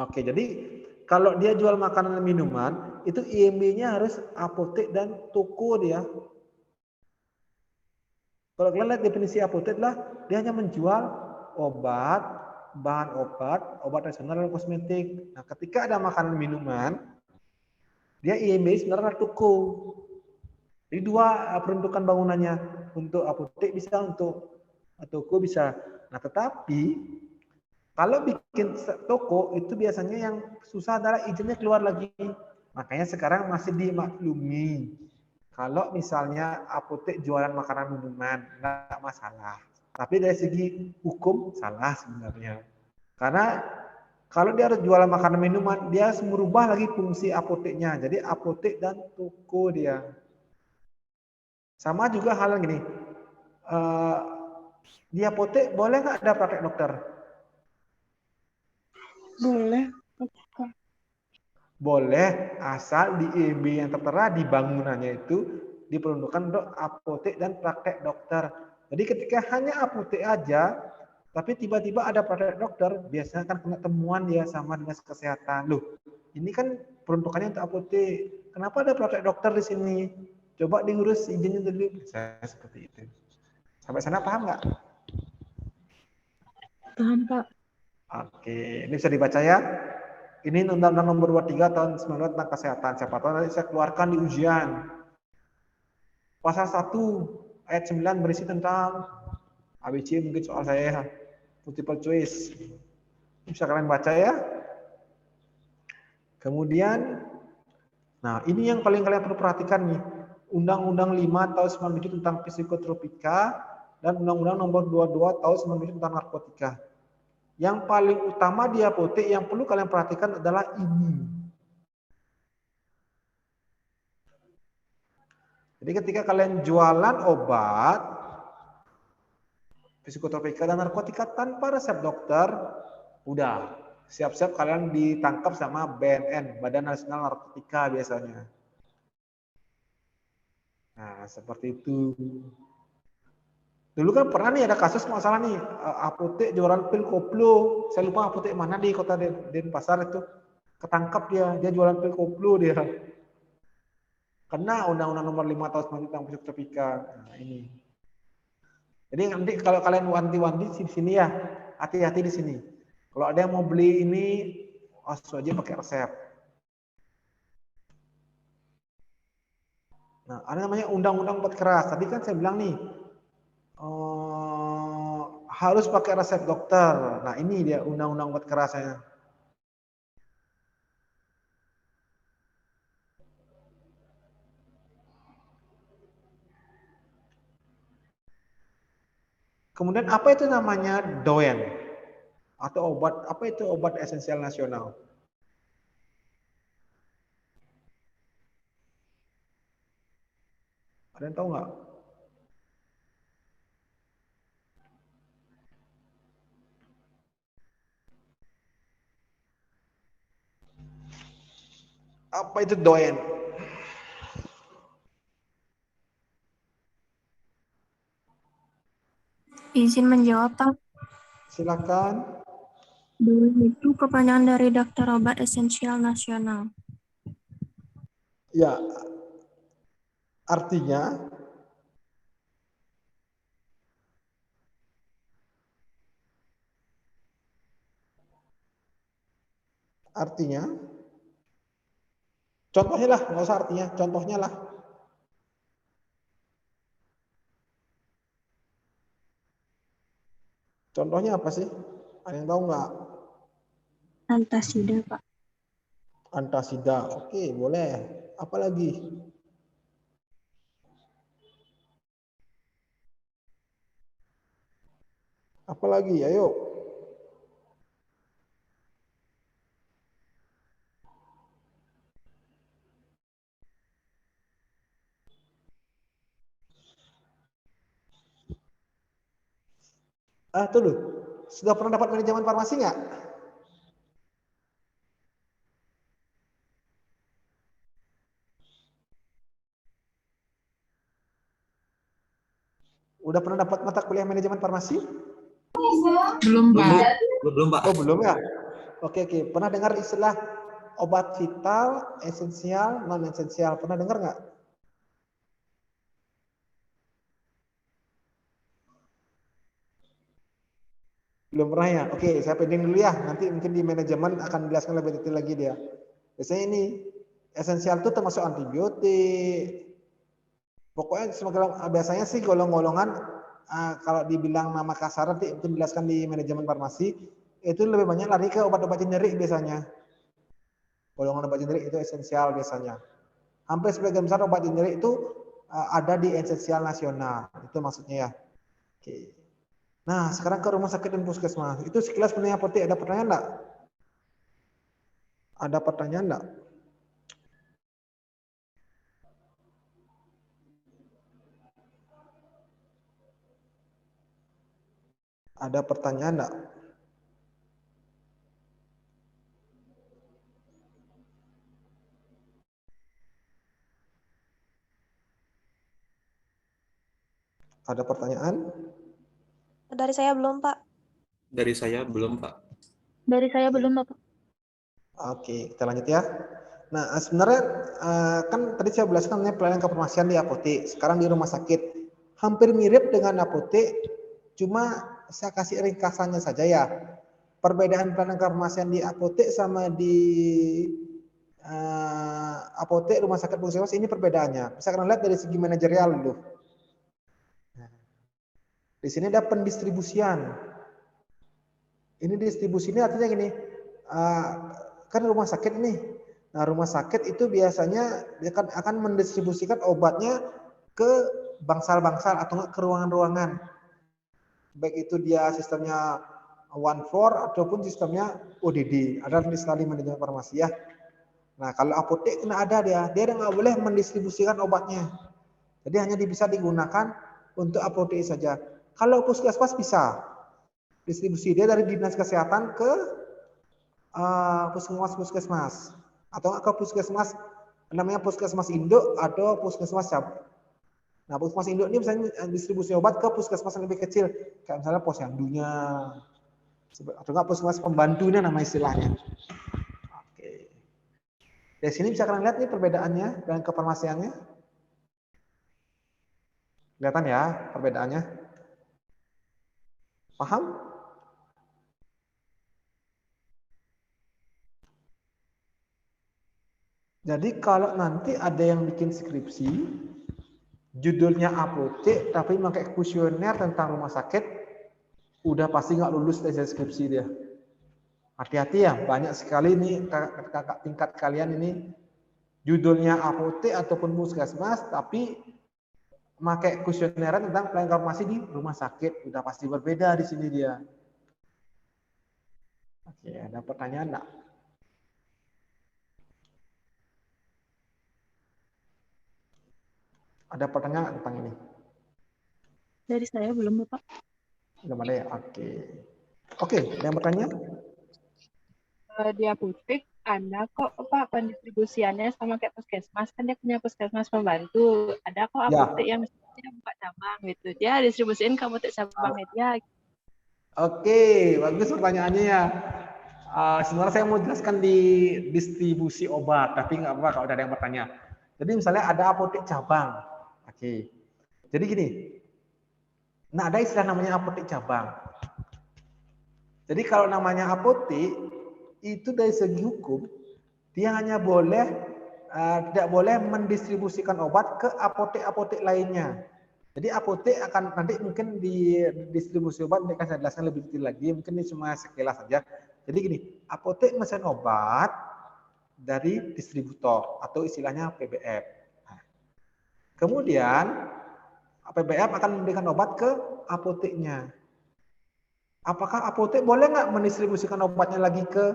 Oke, jadi kalau dia jual makanan dan minuman, itu IMB-nya harus apotek dan toko dia. Kalau kalian lihat definisi apotek lah, dia hanya menjual obat, bahan obat, obat tradisional dan kosmetik. Nah, ketika ada makanan minuman, dia IMB sebenarnya toko. Jadi dua peruntukan bangunannya, untuk apotek bisa, untuk toko bisa. Nah, tetapi kalau bikin toko itu biasanya yang susah adalah izinnya keluar lagi. Makanya sekarang masih dimaklumi. Kalau misalnya apotek jualan makanan minuman, enggak masalah. Tapi dari segi hukum salah sebenarnya. Karena kalau dia harus jualan makanan minuman, dia harus merubah lagi fungsi apoteknya. Jadi apotek dan toko dia. Sama juga hal gini, di apotek boleh nggak ada praktek dokter? Boleh. Boleh, asal di IMB yang tertera di bangunannya itu diperuntukkan untuk apotek dan praktek dokter. Jadi ketika hanya apotek aja, tapi tiba-tiba ada praktek dokter, biasanya kan kena temuan dia sama dinas kesehatan. Loh, ini kan peruntukannya untuk apotek. Kenapa ada praktek dokter di sini? Coba diurus izinnya dulu. Saya seperti itu. Sampai sana paham nggak? Paham, Pak. Oke, ini bisa dibaca ya. Ini Undang-Undang Nomor 23 Tahun 19 tentang Kesehatan. Siapa tahu nanti saya keluarkan di ujian. Pasal 1 ayat 9 berisi tentang ABC, mungkin soal saya multiple choice. Bisa kalian baca ya. Kemudian, nah ini yang paling kalian perlu perhatikan nih. Undang-Undang 5 Tahun 97 tentang psikotropika dan Undang-Undang Nomor 22 Tahun 97 tentang narkotika. Yang paling utama di apotek yang perlu kalian perhatikan adalah ini. Jadi ketika kalian jualan obat, psikotropika dan narkotika tanpa resep dokter, udah siap-siap kalian ditangkap sama BNN, Badan Nasional Narkotika biasanya. Nah, seperti itu. Dulu kan pernah nih ada kasus masalah nih, apotek jualan pil koplo. Saya lupa apotek mana di kota Denpasar itu. Ketangkap dia jualan pil koplo dia. Kena Undang-Undang Nomor 5 Tahun 1999 tentang psikotropika. Nah, ini. Jadi nanti kalau kalian wanti-wanti di sini ya, hati-hati di sini. Kalau ada yang mau beli ini, wajib pakai resep. Nah, ada namanya undang-undang obat keras. Tadi kan saya bilang nih, harus pakai resep dokter. Nah, ini dia undang-undang obat kerasnya. Kemudian apa itu namanya DOEN? Atau obat, apa itu obat esensial nasional? Ada yang tahu nggak? Apa itu DOEN? Izin menjawab, Pak. Silakan. DOEN itu kepanjangan dari Daftar Obat Esensial Nasional. Ya, artinya contohnya lah, nggak usah artinya, contohnya lah. Contohnya apa sih? Ada yang tahu nggak? Antasida, Pak. Antasida, oke, boleh. Apa lagi? Apa lagi? Ayo. Tuh loh. Sudah pernah dapat manajemen farmasi nggak? Udah pernah dapat mata kuliah manajemen farmasi? Belum, Pak. Belum, Pak. Oh, belum ya? Oke. Pernah dengar istilah obat vital, esensial, non esensial? Pernah dengar nggak? Belum pernah ya? Oke, saya pending dulu ya. Nanti mungkin di manajemen akan dijelaskan lebih detail lagi dia. Biasanya ini esensial itu termasuk antibiotik. Pokoknya biasanya sih golongan-golongan kalau dibilang nama kasar nanti mungkin dijelaskan di manajemen farmasi itu lebih banyak lari ke obat-obat generik biasanya. Golongan obat generik itu esensial biasanya. Hampir sebagian besar obat generik itu ada di esensial nasional. Itu maksudnya ya. Oke. Nah, sekarang ke rumah sakit dan puskesmas. Itu sekilas mengenai apotek. Ada pertanyaan enggak? Ada pertanyaan enggak? Ada pertanyaan enggak? Ada pertanyaan? Dari saya belum, Pak. Dari saya belum, Pak. Dari saya belum, Bapak. Oke, kita lanjut ya. Nah, sebenarnya kan tadi saya jelaskan mengenai pelayanan kefarmasian di apotek. Sekarang di rumah sakit hampir mirip dengan apotek, cuma saya kasih ringkasannya saja ya. Perbedaan pelayanan kefarmasian di apotek sama di apotek rumah sakit puskesmas ini perbedaannya. Bisa kalian lihat dari segi manajerial dulu. Di sini ada pendistribusian. Ini distribusi ini artinya gini, kan rumah sakit nih. Nah, rumah sakit itu biasanya dia akan mendistribusikan obatnya ke bangsal-bangsal atau ke ruangan-ruangan. Baik itu dia sistemnya 1/4 ataupun sistemnya ODD, administrasi manajemen farmasi ya. Nah, kalau apotek kena ada dia nggak boleh mendistribusikan obatnya. Jadi hanya bisa digunakan untuk apotek saja. Kalau puskesmas bisa. Distribusi dia dari dinas kesehatan ke puskesmas atau ke puskesmas namanya puskesmas induk atau puskesmas cabang. Nah, puskesmas induk ini misalnya distribusi obat ke puskesmas yang lebih kecil, kayak misalnya posyandunya atau enggak puskesmas pembantunya nama istilahnya. Oke. Dari sini bisa kalian lihat nih perbedaannya dan kefarmasiannya. Kelihatan ya perbedaannya? Paham? Jadi kalau nanti ada yang bikin skripsi, judulnya apotek tapi pakai kuesioner tentang rumah sakit, udah pasti nggak lulus dari skripsi dia. Hati-hati ya, banyak sekali nih kakak tingkat kalian ini judulnya apotek ataupun puskesmas, tapi pakai kuesioner tentang pelayanan farmasi di rumah sakit, udah pasti berbeda di sini dia. Oke, ada pertanyaan enggak? Ada pertanyaan tentang ini? Dari saya belum, Bapak. Belum ada ya? Oke. Oke, ada yang bertanya? Di apotek ada kok Pak pendistribusiannya sama kayak puskesmas, kan dia punya puskesmas pembantu. Ada kok apotek yang misalnya buka cabang gitu. Dia distribusiin ke apotek cabangnya dia. Oke, bagus pertanyaannya ya. Sebenarnya saya mau jelaskan di distribusi obat, tapi nggak apa-apa kalau ada yang bertanya. Jadi misalnya ada apotek cabang. Oke. Jadi gini. Nah, ada istilah namanya apotek cabang. Jadi kalau namanya apotek itu dari segi hukum dia hanya boleh tidak boleh mendistribusikan obat ke apotek-apotek lainnya. Jadi apotek akan nanti mungkin di distribusi obat mereka saya jelaskan lebih detail lagi. Mungkin ini cuma sekilas saja. Jadi gini, apotek mesin obat dari distributor atau istilahnya PBF. Nah, kemudian PBF akan memberikan obat ke apoteknya. Apakah apotek boleh nggak mendistribusikan obatnya lagi ke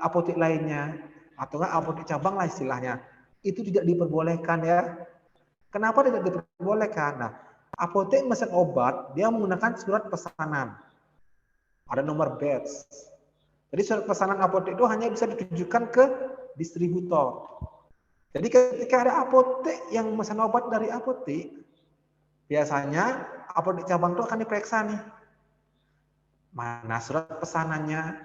apotek lainnya? Atau nggak apotek cabang lah istilahnya. Itu tidak diperbolehkan ya. Kenapa tidak diperbolehkan? Nah, apotek mesin obat, dia menggunakan surat pesanan. Ada nomor batch. Jadi surat pesanan apotek itu hanya bisa ditujukan ke distributor. Jadi ketika ada apotek yang memesan obat dari apotek, biasanya apotek cabang itu akan diperiksa nih. Mana surat pesanannya?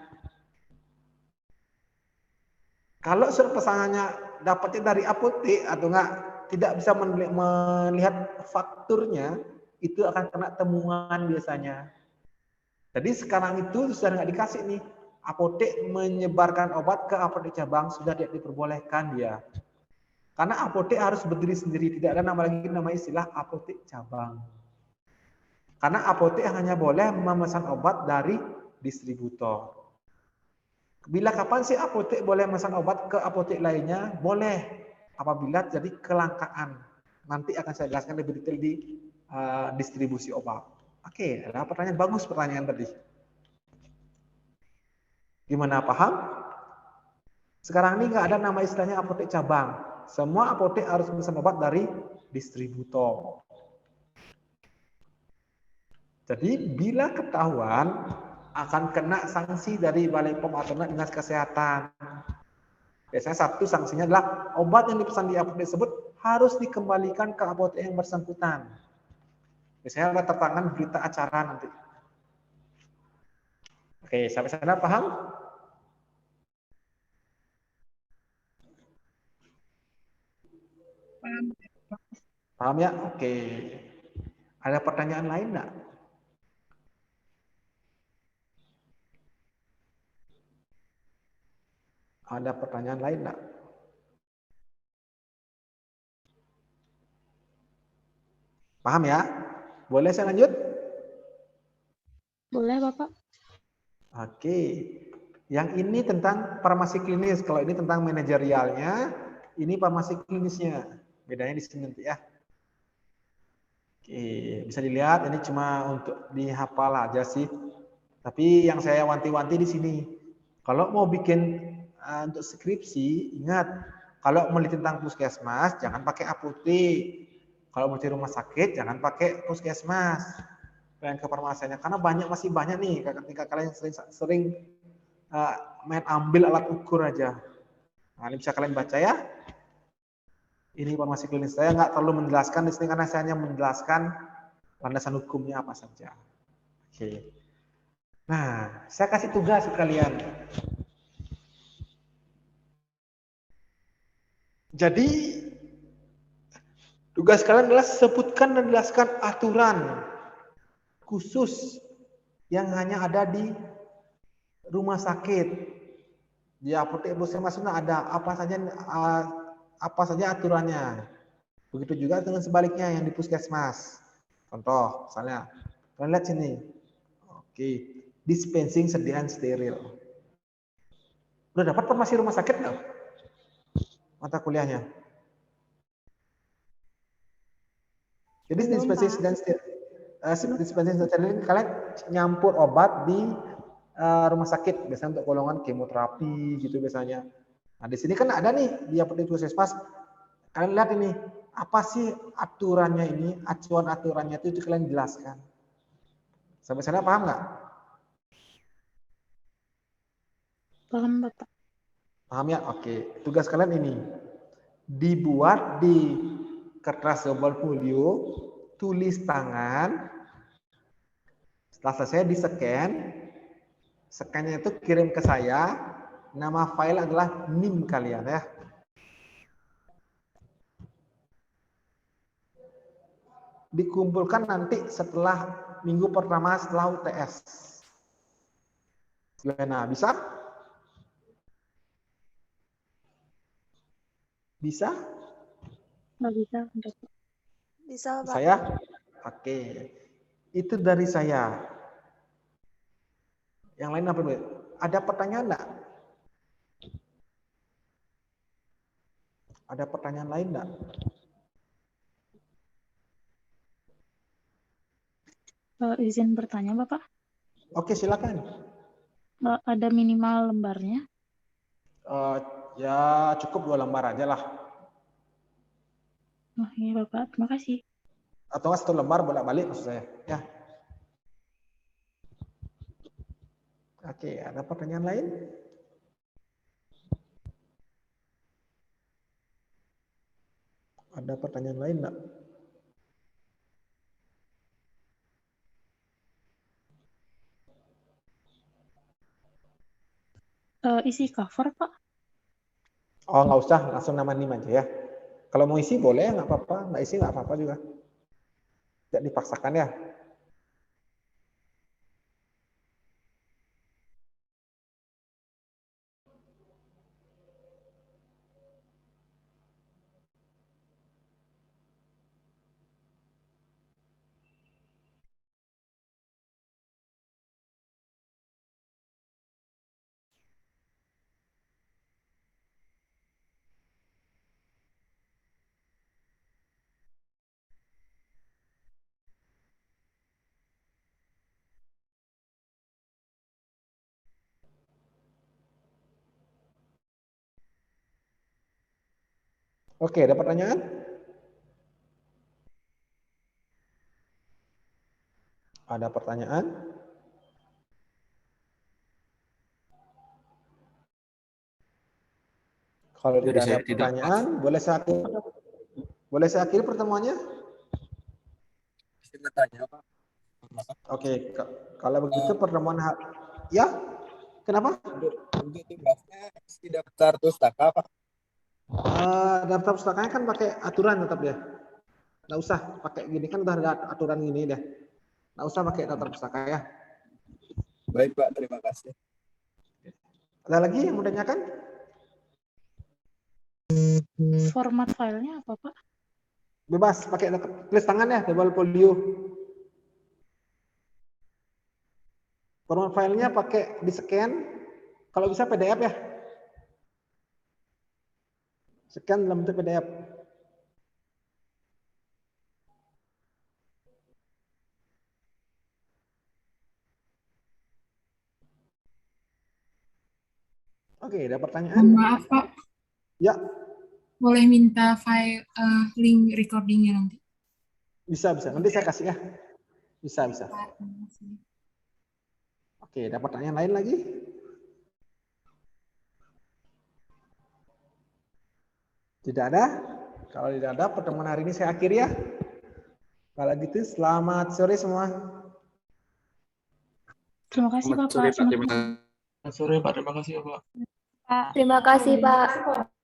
Kalau surat pesanannya dapatnya dari apotek atau enggak tidak bisa melihat fakturnya, itu akan kena temuan biasanya. Jadi sekarang itu sudah nggak dikasih nih. Apotek menyebarkan obat ke apotek cabang sudah tidak diperbolehkan dia. Karena apotek harus berdiri sendiri, tidak ada nama istilah apotek cabang. Karena apotek hanya boleh memesan obat dari distributor. Bila kapan sih apotek boleh memesan obat ke apotek lainnya? Boleh, apabila jadi kelangkaan. Nanti akan saya jelaskan lebih detail di distribusi obat. Oke, ada pertanyaan bagus pertanyaan tadi. Gimana, paham? Sekarang ini nggak ada nama istilahnya apotek cabang. Semua apotek harus memesan obat dari distributor. Jadi bila ketahuan akan kena sanksi dari Balai POM atau Dinas Kesehatan. Biasanya satu sanksinya adalah obat yang dipesan di apotek tersebut harus dikembalikan ke apotek yang bersangkutan. Biasanya ada tertangan berita acara nanti. Oke, sampai sana paham? Paham ya? Oke. Ada pertanyaan lain enggak? Ada pertanyaan lain enggak? Paham ya? Boleh saya lanjut? Boleh, Bapak. Oke. Yang ini tentang farmasi klinis. Kalau ini tentang manajerialnya, ini farmasi klinisnya. Bedanya di sini nanti ya. Oke, bisa dilihat ini cuma untuk dihafal aja sih. Tapi yang saya wanti-wanti di sini, kalau mau bikin untuk skripsi, ingat, kalau meliti tentang puskesmas, jangan pakai apotek. Kalau meliti rumah sakit, jangan pakai puskesmas. Pelayanan kefarmasiannya, karena masih banyak nih ketika kalian sering main ambil alat ukur aja. Nah, ini bisa kalian baca ya. Ini informasi klinis. Saya nggak terlalu menjelaskan di sini karena saya hanya menjelaskan landasan hukumnya apa saja. Oke. Nah, saya kasih tugas ke kalian. Jadi, tugas kalian adalah sebutkan dan jelaskan aturan khusus yang hanya ada di rumah sakit. Di apotek puskesmas ada apa saja aturannya. Begitu juga dengan sebaliknya yang di puskesmas. Contoh, misalnya, kalian lihat sini. Oke, dispensing sediaan steril. Udah dapat informasi rumah sakit nggak? Mata kuliahnya. Jadi dispensing sediaan steril. Dispensing sediaan steril ini kalian nyampur obat di rumah sakit, biasanya untuk golongan kemoterapi gitu biasanya. Nah, di sini kan ada nih di apotek puskesmas. Kalian lihat ini, apa sih aturannya ini? Acuan aturannya itu kalian jelaskan. Sampai sana paham nggak? Paham, Bapak. Paham ya? Oke. Tugas kalian ini. Dibuat di kertas tebal folio, tulis tangan. Setelah selesai di-scan. Scan-nya itu kirim ke saya. Nama file adalah NIM kalian ya. Dikumpulkan nanti setelah minggu pertama setelah UTS. Gimana? Bisa? Bisa? Nggak bisa. Bisa, Pak. Saya? Oke. Itu dari saya. Yang lain apa? Ada pertanyaan enggak? Ada pertanyaan lain enggak? Izin bertanya, Bapak. Oke, silakan. Ada minimal lembarnya? Ya cukup 2 lembar aja lah. Oh iya, Bapak. Terima kasih. Atau 1 lembar bolak-balik maksud saya. Ya. Oke, ada pertanyaan lain? Ada pertanyaan lain enggak? Isi cover, Pak. Oh, nggak usah, langsung nama NIM aja ya. Kalau mau isi boleh, nggak apa-apa. Nggak isi nggak apa-apa juga. Tidak dipaksakan ya. Oke, ada pertanyaan? Ada pertanyaan? Kalau Dari tidak ada saya tidak, Pak. pertanyaan, boleh saya akhiri pertemuannya? Saya tanya, Pak. Oke, kalau begitu pertemuan ya, kenapa? Untuk tugasnya si daftar pustaka, Pak. Daftar pustakanya kan pakai aturan tetap ya. Nggak usah pakai gini kan udah ada aturan gini deh. Nggak usah pakai daftar pustaka ya. Baik, Pak. Terima kasih. Ada lagi yang mau tanyakan? Format filenya apa, Pak? Bebas, pakai tulis tangan ya, tebal folio. Format filenya pakai di scan, kalau bisa PDF ya. Scan dalam bentuk PDF. Oke, ada pertanyaan? Mohon maaf Pak, Ya, boleh minta file link recordingnya nanti. bisa. Nanti saya kasih ya. Bisa. Pak, terima kasih. Oke, ada pertanyaan lain lagi? Tidak ada? Kalau tidak ada, pertemuan hari ini saya akhiri ya. Kalau gitu, selamat sore semua. Terima kasih Selamat Bapak. sore, Pak. Selamat malam. Sore, Pak. Terima kasih, Pak. Terima kasih, Pak.